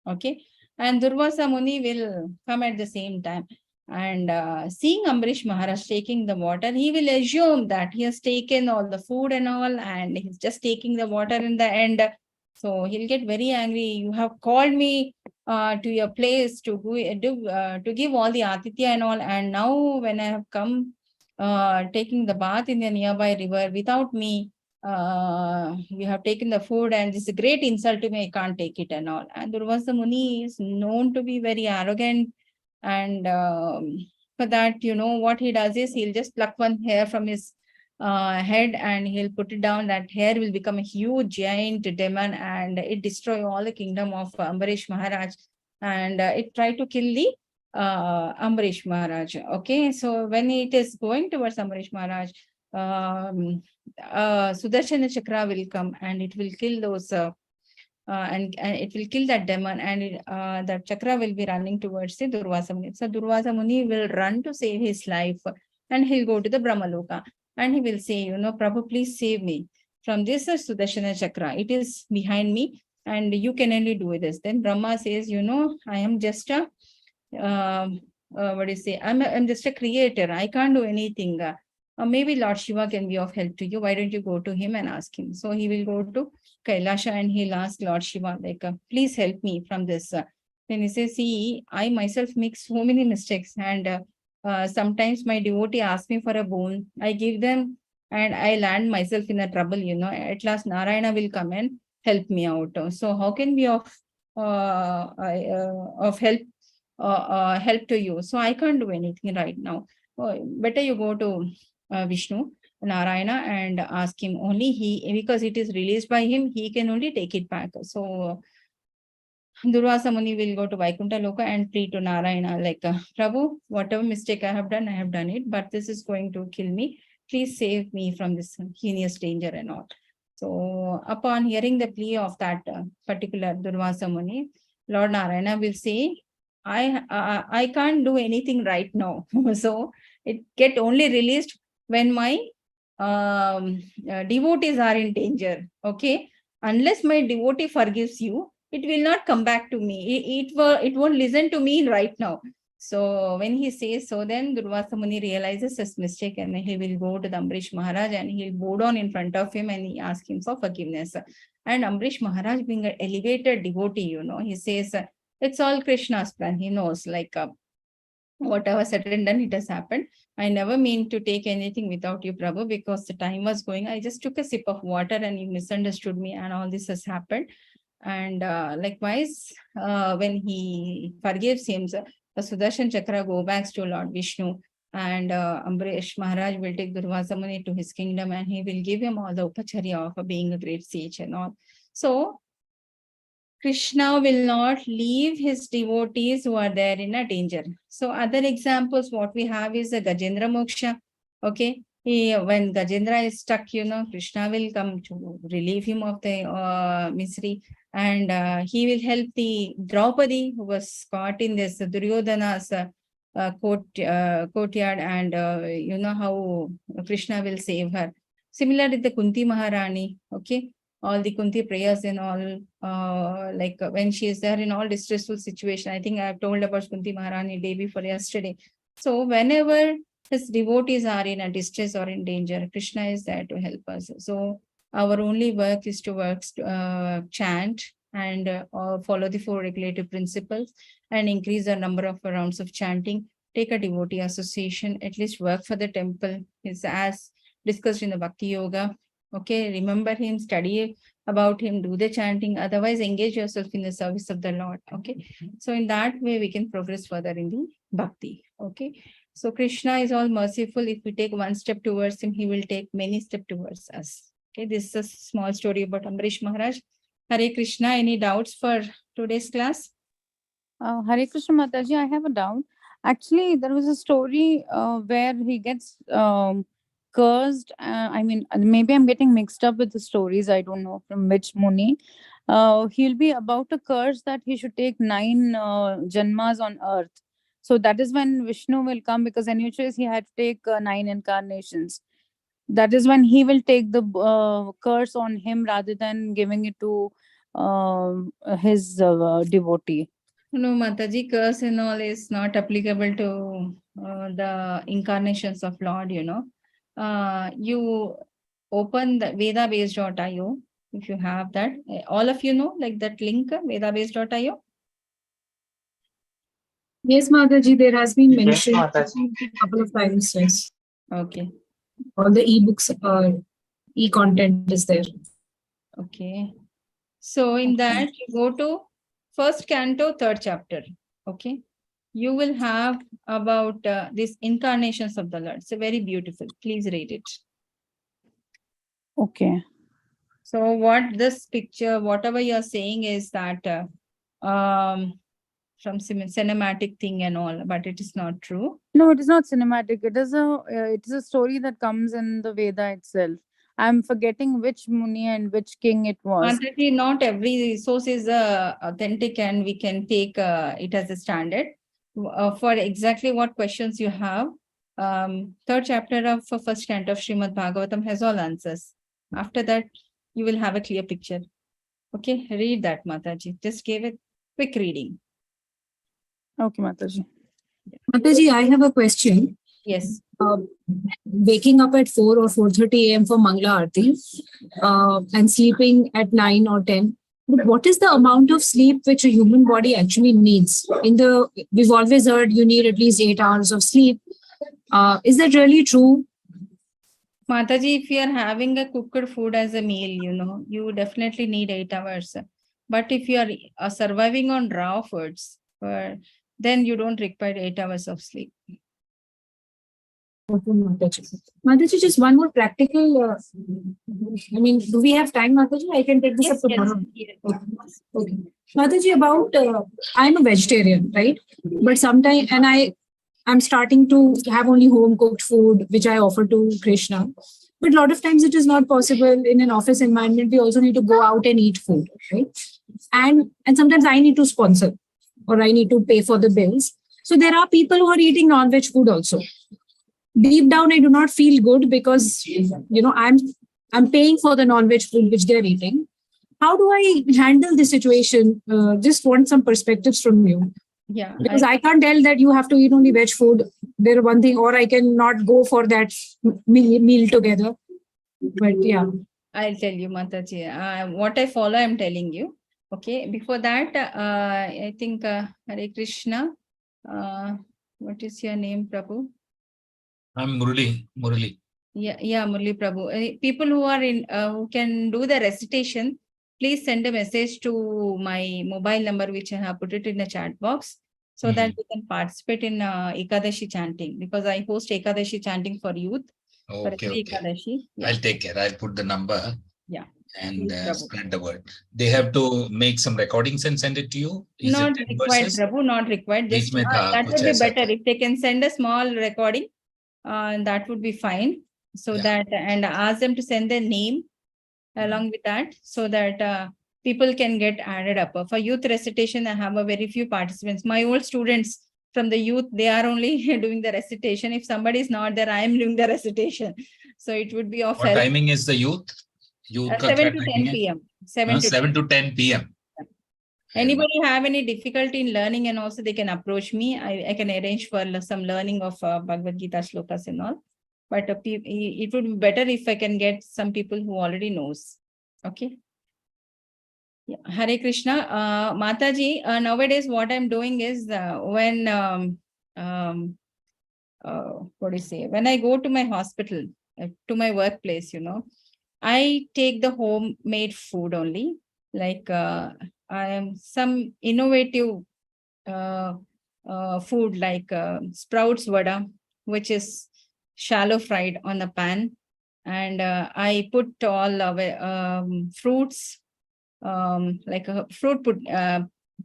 Okay. And Durvasa Muni will come at the same time. And seeing Ambarish Maharaj taking the water, he will assume that he has taken all the food and all, and he's just taking the water in the end. So he'll get very angry. You have called me to your place to give all the atithya and all, and now when I have come taking the bath in the nearby river without me, you have taken the food, and this is a great insult to me, I can't take it and all. And Durvasa Muni is known to be very arrogant, and for that, you know, what he does is he'll just pluck one hair from his head, and he'll put it down. That hair will become a huge giant demon, and it destroy all the kingdom of Ambarish Maharaj, and it tried to kill the Ambarish Maharaj. Okay, so when it is going towards Ambarish Maharaj, Sudarshana Chakra will come, and it will kill those and it will kill that demon, and that chakra will be running towards the Durvasa Muni. So Durvasa Muni will run to save his life, and he'll go to the Brahmaloka, and he will say, Prabhu, please save me from this Sudarshana chakra. It is behind me, and you can only do this. Then Brahma says, I am just a what do you say? I'm just a creator. I can't do anything. Maybe Lord Shiva can be of help to you. Why don't you go to him and ask him? So he will go to Kailasha and he'll ask Lord Shiva, like, please help me from this. Then he says, see, I myself make so many mistakes, and sometimes my devotee asks me for a boon. I give them, and I land myself in a trouble. At last Narayana will come and help me out. So how can be of help to you? So I can't do anything right now. Better you go to Vishnu, Narayana, and ask him. Only he, because it is released by him, he can only take it back. So Durvasa Muni will go to Vaikuntha Loka and pray to Narayana, like, Prabhu, whatever mistake I have done it, but this is going to kill me. Please save me from this heinous danger and all. So upon hearing the plea of that particular Durvasa Muni, Lord Narayana will say, I can't do anything right now. So it get only released when my devotees are in danger. Okay. Unless my devotee forgives you, it will not come back to me. It won't listen to me right now. So when he says so, then Durvasa Muni realizes his mistake, and he will go to the Ambrish Maharaj and he'll bow down in front of him and he asks him for forgiveness. And Ambrish Maharaj, being an elevated devotee, he says, it's all Krishna's plan. He knows, like, whatever said and done, it has happened. I never mean to take anything without you, Prabhu, because the time was going. I just took a sip of water and you misunderstood me, and all this has happened. And likewise, when he forgives him, the Sudarshan Chakra go back to Lord Vishnu, and Ambrish Maharaj will take Durvasa Muni to his kingdom, and he will give him all the upacharya of being a great sage and all. So Krishna will not leave his devotees who are there in a danger. So other examples, what we have is a Gajendra Moksha. Okay. When Gajendra is stuck, Krishna will come to relieve him of the misery, and he will help the Draupadi, who was caught in this Duryodhana's courtyard, and how Krishna will save her. Similarly, the Kunti Maharani, okay, all the Kunti prayers and all, like when she is there in all distressful situation. I think I have told about Kunti Maharani day before yesterday. So whenever his devotees are in a distress or in danger, Krishna is there to help us. So our only work is to chant and follow the 4 regulative principles and increase the number of rounds of chanting. Take a devotee association, at least work for the temple. It's as discussed in the Bhakti Yoga. Okay, remember him, study about him, do the chanting, otherwise engage yourself in the service of the Lord. Okay, so in that way we can progress further in the bhakti. Okay, so Krishna is all merciful. If we take one step towards him, he will take many steps towards us. Okay, this is a small story about Ambrish Maharaj. Hare Krishna, any doubts for today's class? Hare Krishna Mataji, I have a doubt. Actually, there was a story where he gets cursed. I mean, maybe I'm getting mixed up with the stories. I don't know from which Muni. He'll be about to curse that he should take 9 janmas on earth. So that is when Vishnu will come, because any choice he had to take 9 incarnations. That is when he will take the curse on him rather than giving it to his devotee. No, Mataji, curse and all is not applicable to the incarnations of Lord, you open the vedabase.io if you have that. All of you know, like that link, vedabase.io? Yes, Mataji, there has been Yes, mentioned Mataji. a couple of times. Yes. Okay. All the ebooks, e-content is there. Okay. So in that, you go to first canto, 3rd chapter. Okay. You will have about these incarnations of the Lord. It's very beautiful. Please read it. Okay. So what this picture, whatever you're saying is that from cinematic thing and all, but it is not true. No, it is not cinematic. It is a story that comes in the Veda itself. I'm forgetting which Muni and which king it was. Mataji, not every source is authentic and we can take it as a standard. For exactly what questions you have, third chapter of first canto of Srimad Bhagavatam has all answers. After that, you will have a clear picture. Okay, read that, Mataji. Just give it quick reading. Okay, Mataji. Mataji, I have a question. Yes. Waking up at 4 or 4:30 a.m. for Mangla Aarti and sleeping at 9 or 10. But what is the amount of sleep which a human body actually needs? We've always heard you need at least 8 hours of sleep. Is that really true? Mataji, if you are having a cooked food as a meal, you definitely need 8 hours. But if you are surviving on raw foods, then you don't require 8 hours of sleep. Okay, Mataji, just one more practical. Do we have time, Mataji? I can take this up tomorrow. Yes. Okay. Mataji, about I'm a vegetarian, right? But sometimes, and I'm starting to have only home cooked food, which I offer to Krishna. But a lot of times it is not possible in an office environment. We also need to go out and eat food, right? And sometimes I need to sponsor or I need to pay for the bills. So there are people who are eating non-veg food also. Deep down, I do not feel good because I'm paying for the non-veg food which they're eating. How do I handle this situation? Just want some perspectives from you. Yeah. Because I can't tell that you have to eat only veg food. There one thing, or I cannot go for that meal together. But yeah. I'll tell you, Mataji. What I follow, I'm telling you. Okay. Before that, I think Hare Krishna. What is your name, Prabhu? I'm Murali. Yeah, Murali Prabhu. People who are who can do the recitation, please send a message to my mobile number, which I have put it in the chat box, so that we can participate in Ekadashi chanting, because I host Ekadashi chanting for youth. Okay. Ekadashi. Yeah. I'll take care. I'll put the number. Yeah. And spread the word. They have to make some recordings and send it to you? Not required, Prabhu, not required. Just that would be better if they can send a small recording. That would be fine. So that, and ask them to send their name along with that, so that people can get added up. For youth recitation, I have a very few participants. My old students from the youth, they are only doing the recitation. If somebody is not there, I am doing the recitation. So it would be of what help. Timing is the youth? 7 to 10 p.m. 7 to 10 p.m. Anybody have any difficulty in learning, and also they can approach me. I can arrange for some learning of Bhagavad Gita shlokas and all. But it would be better if I can get some people who already knows. Okay. Yeah. Hare Krishna. Mataji, nowadays what I'm doing is when what do you say? When I go to my hospital, to my workplace, I take the homemade food only. Like I am some innovative food like sprouts vada, which is shallow fried on the pan, and I put all fruits, like a fruit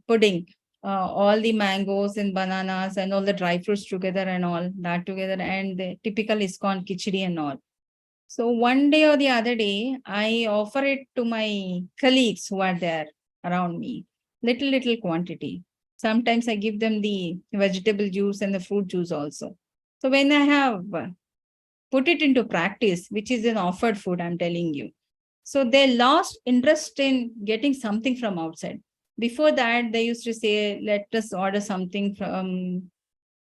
pudding, all the mangoes and bananas and all the dry fruits together and all that together, and the typical ISKCON khichdi and all. So one day or the other day, I offer it to my colleagues who are there around me, little quantity. Sometimes I give them the vegetable juice and the fruit juice also. So when I have put it into practice, which is an offered food, I'm telling you. So they lost interest in getting something from outside. Before that, they used to say, let us order something from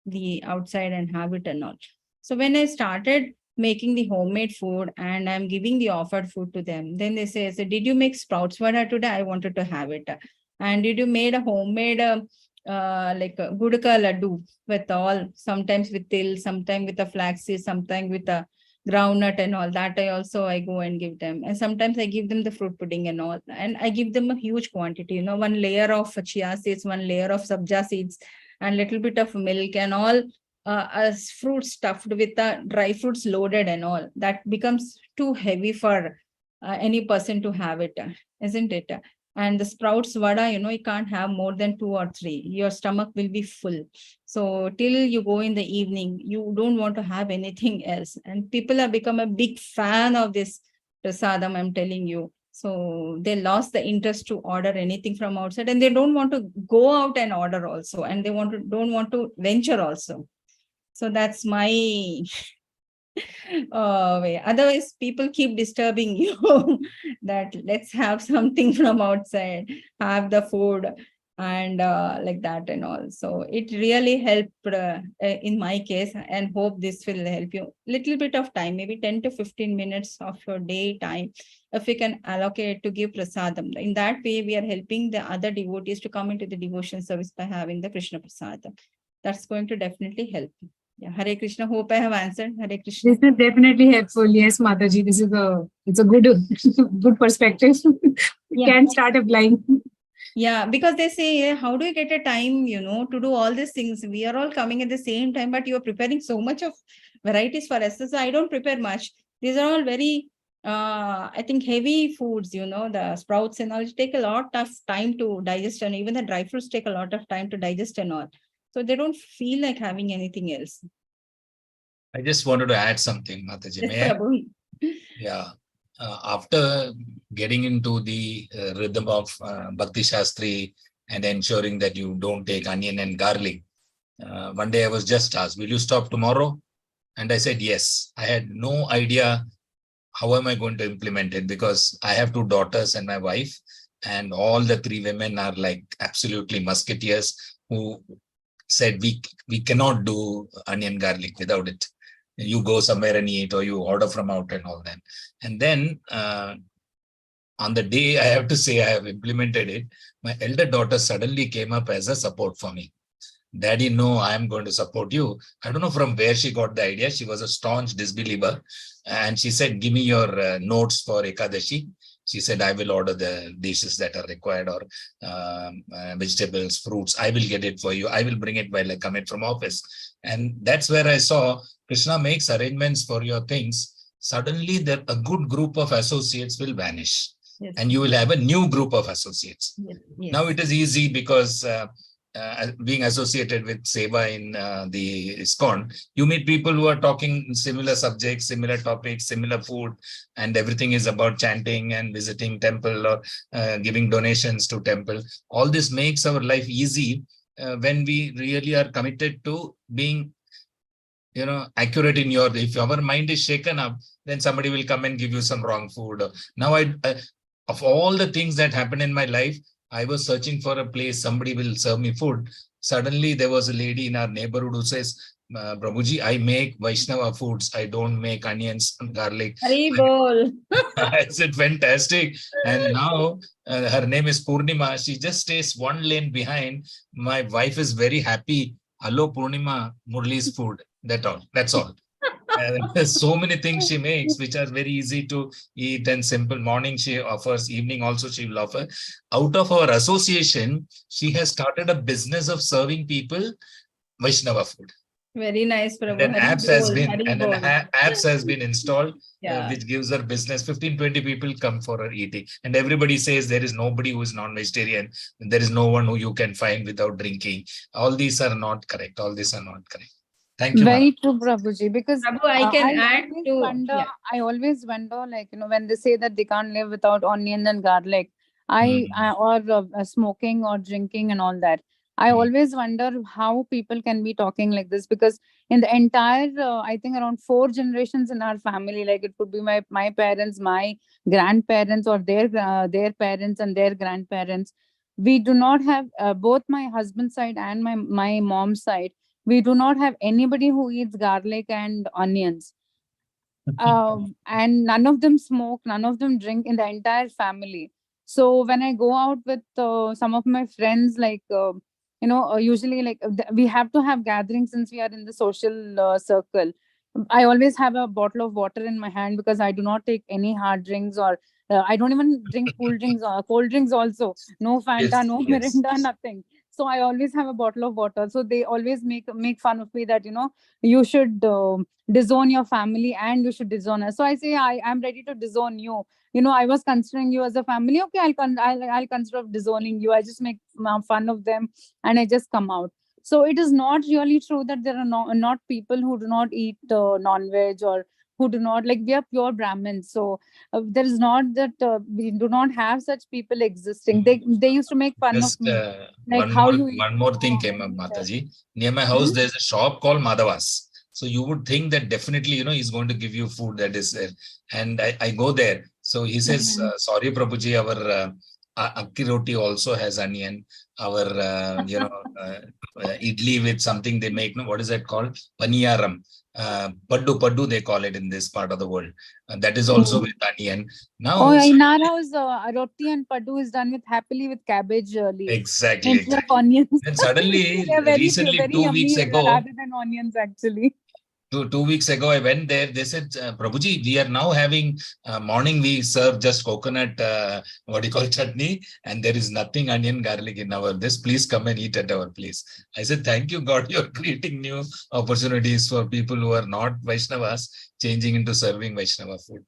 the outside and have it and all. So when I started making the homemade food and I'm giving the offered food to them, then they say, did you make sprouts vada today? I wanted to have it. And did you made a homemade like a gudka laddu with all, sometimes with til, sometimes with a flaxseed, sometimes with a groundnut and all that. I go and give them. And sometimes I give them the fruit pudding and all. And I give them a huge quantity, one layer of chia seeds, one layer of sabja seeds, and little bit of milk and all. As fruit stuffed with the dry fruits loaded and all, that becomes too heavy for any person to have it, isn't it? And the sprouts vada, you can't have more than 2 or 3. Your stomach will be full. So till you go in the evening, you don't want to have anything else. And people have become a big fan of this prasadam, I'm telling you. So they lost the interest to order anything from outside, and they don't want to go out and order also, and they don't want to venture also. So that's my way. Otherwise, people keep disturbing you that let's have something from outside, have the food, and like that and all. So it really helped in my case, and hope this will help you. Little bit of time, maybe 10 to 15 minutes of your day time, if we can allocate to give prasadam. In that way, we are helping the other devotees to come into the devotion service by having the Krishna prasadam. That's going to definitely help. Yeah, Hare Krishna. Hope I have answered. Hare Krishna. This is definitely helpful. Yes, Mataji, it's a good good perspective. We can start applying. Yeah, because they say, how do you get a time, to do all these things? We are all coming at the same time, but you're preparing so much of varieties for us. So I don't prepare much. These are all very, I think, heavy foods, the sprouts and all take a lot of time to digest, and even the dry fruits take a lot of time to digest and all. So they don't feel like having anything else. I just wanted to add something, Mataji. Yes, Prabhu. Yeah. After getting into the rhythm of Bhakti Shastri and ensuring that you don't take onion and garlic, one day I was just asked, will you stop tomorrow? And I said, yes. I had no idea how am I going to implement it, because I have 2 daughters and my wife, and all the 3 women are like absolutely musketeers who said, we cannot do onion garlic without it. You go somewhere and eat, or you order from out and all that. And then on the day I have to say I have implemented it, my elder daughter suddenly came up as a support for me. Daddy, no, I am going to support you. I don't know from where she got the idea. She was a staunch disbeliever. And she said, give me your notes for Ekadashi. She said, I will order the dishes that are required, or vegetables, fruits. I will get it for you. I will bring it while I come in from office. And that's where I saw Krishna makes arrangements for your things. Suddenly, a good group of associates will vanish. Yes. And you will have a new group of associates. Yes. Yes. Now it is easy because being associated with Seva in the ISKCON, you meet people who are talking similar subjects, similar topics, similar food, and everything is about chanting and visiting temple or giving donations to temple. All this makes our life easy when we really are committed to being, accurate in if our mind is shaken up, then somebody will come and give you some wrong food. Now, of all the things that happened in my life, I was searching for a place, somebody will serve me food. Suddenly, there was a lady in our neighborhood who says, Prabhuji, I make Vaishnava foods. I don't make onions and garlic. Haribol. I said, fantastic. And now her name is Purnima. She just stays 1 lane behind. My wife is very happy. Hello, Purnima, Murli's food. That's all. There's so many things she makes which are very easy to eat and simple. Morning she offers, evening also she will offer. Out of our association, she has started a business of serving people Vaishnava food. Very nice, Prabhu. And apps has been installed, which gives her business. 15-20 people come for her eating, and everybody says there is nobody who is non-vegetarian. There is no one who you can find without drinking. All these are not correct. Thank you. Very true, Prabhuji. Because Prabhu, I can add to. I always wonder, like, when they say that they can't live without onion and garlic, or smoking or drinking and all that. I always wonder how people can be talking like this, because in the entire, I think around 4 generations in our family, like it could be my parents, my grandparents, or their parents and their grandparents. We do not have both my husband's side and my mom's side. We do not have anybody who eats garlic and onions. And none of them smoke, none of them drink in the entire family. So when I go out with some of my friends, like, usually like we have to have gatherings since we are in the social circle. I always have a bottle of water in my hand because I do not take any hard drinks, or I don't even drink cool drinks or cold drinks also. No Fanta, no Mirinda, nothing. So I always have a bottle of water. So they always make fun of me that, you should disown your family and you should disown us. So I say, I am ready to disown you. I was considering you as a family. Okay, I'll consider disowning you. I just make fun of them and I just come out. So it is not really true that there are not people who do not eat non-veg or who do not, like, we are pure Brahmins. So there is not that we do not have such people existing. They used to make fun of Just me. Like how you eat one more thing came up, Mataji. Near my house, there's a shop called Madhavas. So you would think that definitely, he's going to give you food that is there. And I go there. So he says, sorry, Prabhuji, our akki roti also has onion. Our, idli with something they make. No, what is that called? Paniyaram. Paddu they call it in this part of the world. That is also with onion. Now, in our house, roti and paddu is done with happily with cabbage leaves exactly. instead of onions. Then suddenly, They are very recently, very 2 weeks yummy ago, rather than onions, actually. 2 weeks ago, I went there. They said, Prabhuji, we are now having morning. We serve just coconut, chutney, and there is nothing onion, garlic in our this. Please come and eat at our place. I said, thank you, God. You're creating new opportunities for people who are not Vaishnavas, changing into serving Vaishnava food.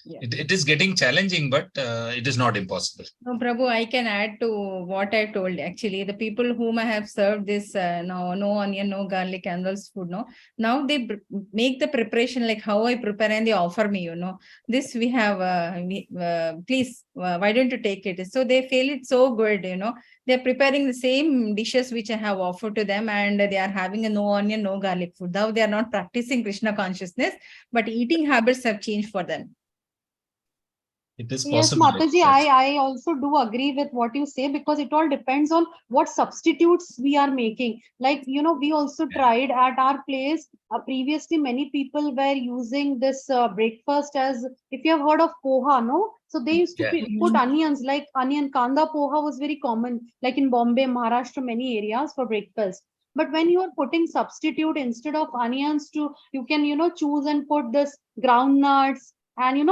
Yeah. It is getting challenging, but it is not impossible. No, Prabhu, I can add to what I told. Actually, the people whom I have served this no onion, no garlic, and those food, now they make the preparation like how I prepare, and they offer me, this we have, please, why don't you take it? So they feel it so good, they're preparing the same dishes which I have offered to them, and they are having a no onion, no garlic food. Now they are not practicing Krishna consciousness, but eating habits have changed for them. It is Yes, possible. Mataji, I also do agree with what you say, because it all depends on what substitutes we are making. Like, we also tried at our place. Previously, many people were using this breakfast as, if you have heard of poha, no? So they used to put onions, like onion kanda poha was very common, like in Bombay, Maharashtra, many areas for breakfast. But when you are putting substitute instead of onions, you can, choose and put this groundnuts, and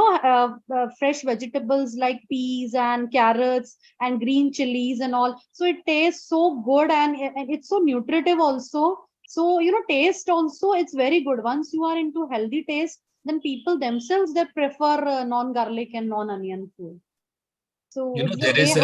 fresh vegetables like peas and carrots and green chilies and all. So it tastes so good, and it's so nutritive also. So taste also, it's very good. Once you are into healthy taste, then people themselves, they prefer non-garlic and non-onion food. So there's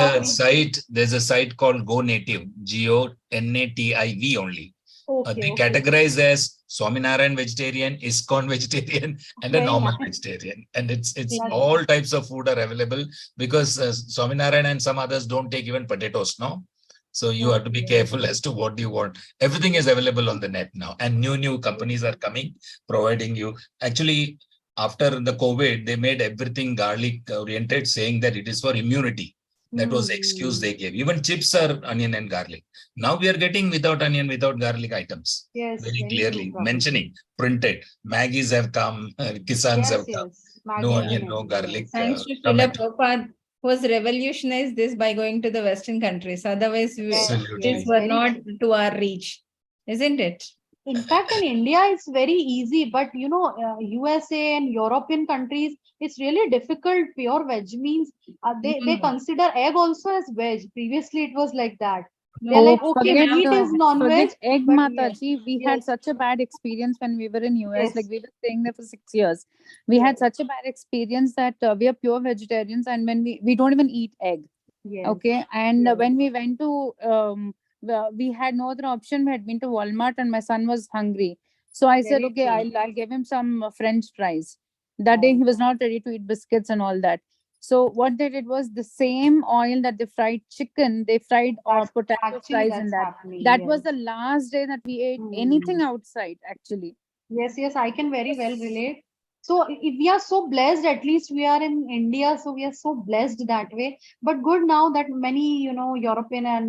a site called Go Native, GONATIV only. They categorize as Swaminarayan vegetarian, ISKCON vegetarian, and a normal vegetarian. And it's all types of food are available, because Swaminarayan and some others don't take even potatoes, no? So you have to be careful as to what you want. Everything is available on the net now, and new companies are coming, providing you. Actually, after the COVID, they made everything garlic oriented, saying that it is for immunity. That was the excuse they gave. Even chips are onion and garlic. Now we are getting without onion, without garlic items. Yes, very clearly mentioning, printed. Maggies have come, Kisans have come. No onion, no garlic. Thanks to Srila Prabhupada, who has revolutionized this by going to the Western countries. Otherwise, this were not to our reach, isn't it? In fact, in India, it's very easy, but USA and European countries, it's really difficult. Pure veg means they consider egg also as veg. Previously, it was like that. They're like, okay, meat is non-veg. Egg, Mataji, we had such a bad experience when we were in US. Like, we were staying there for 6 years. We had such a bad experience that we are pure vegetarians, and when we don't even eat egg. Okay, and when we went to we had no other option. We had been to Walmart, and my son was hungry. So I said, okay, I'll give him some French fries. That day, he was not ready to eat biscuits and all that. So what they did was, the same oil that they fried chicken, they fried potato fries in that. That was the last day that we ate anything outside, actually. Yes, I can very well relate. So we are so blessed, at least we are in India, so we are so blessed that way. But good now that many, European and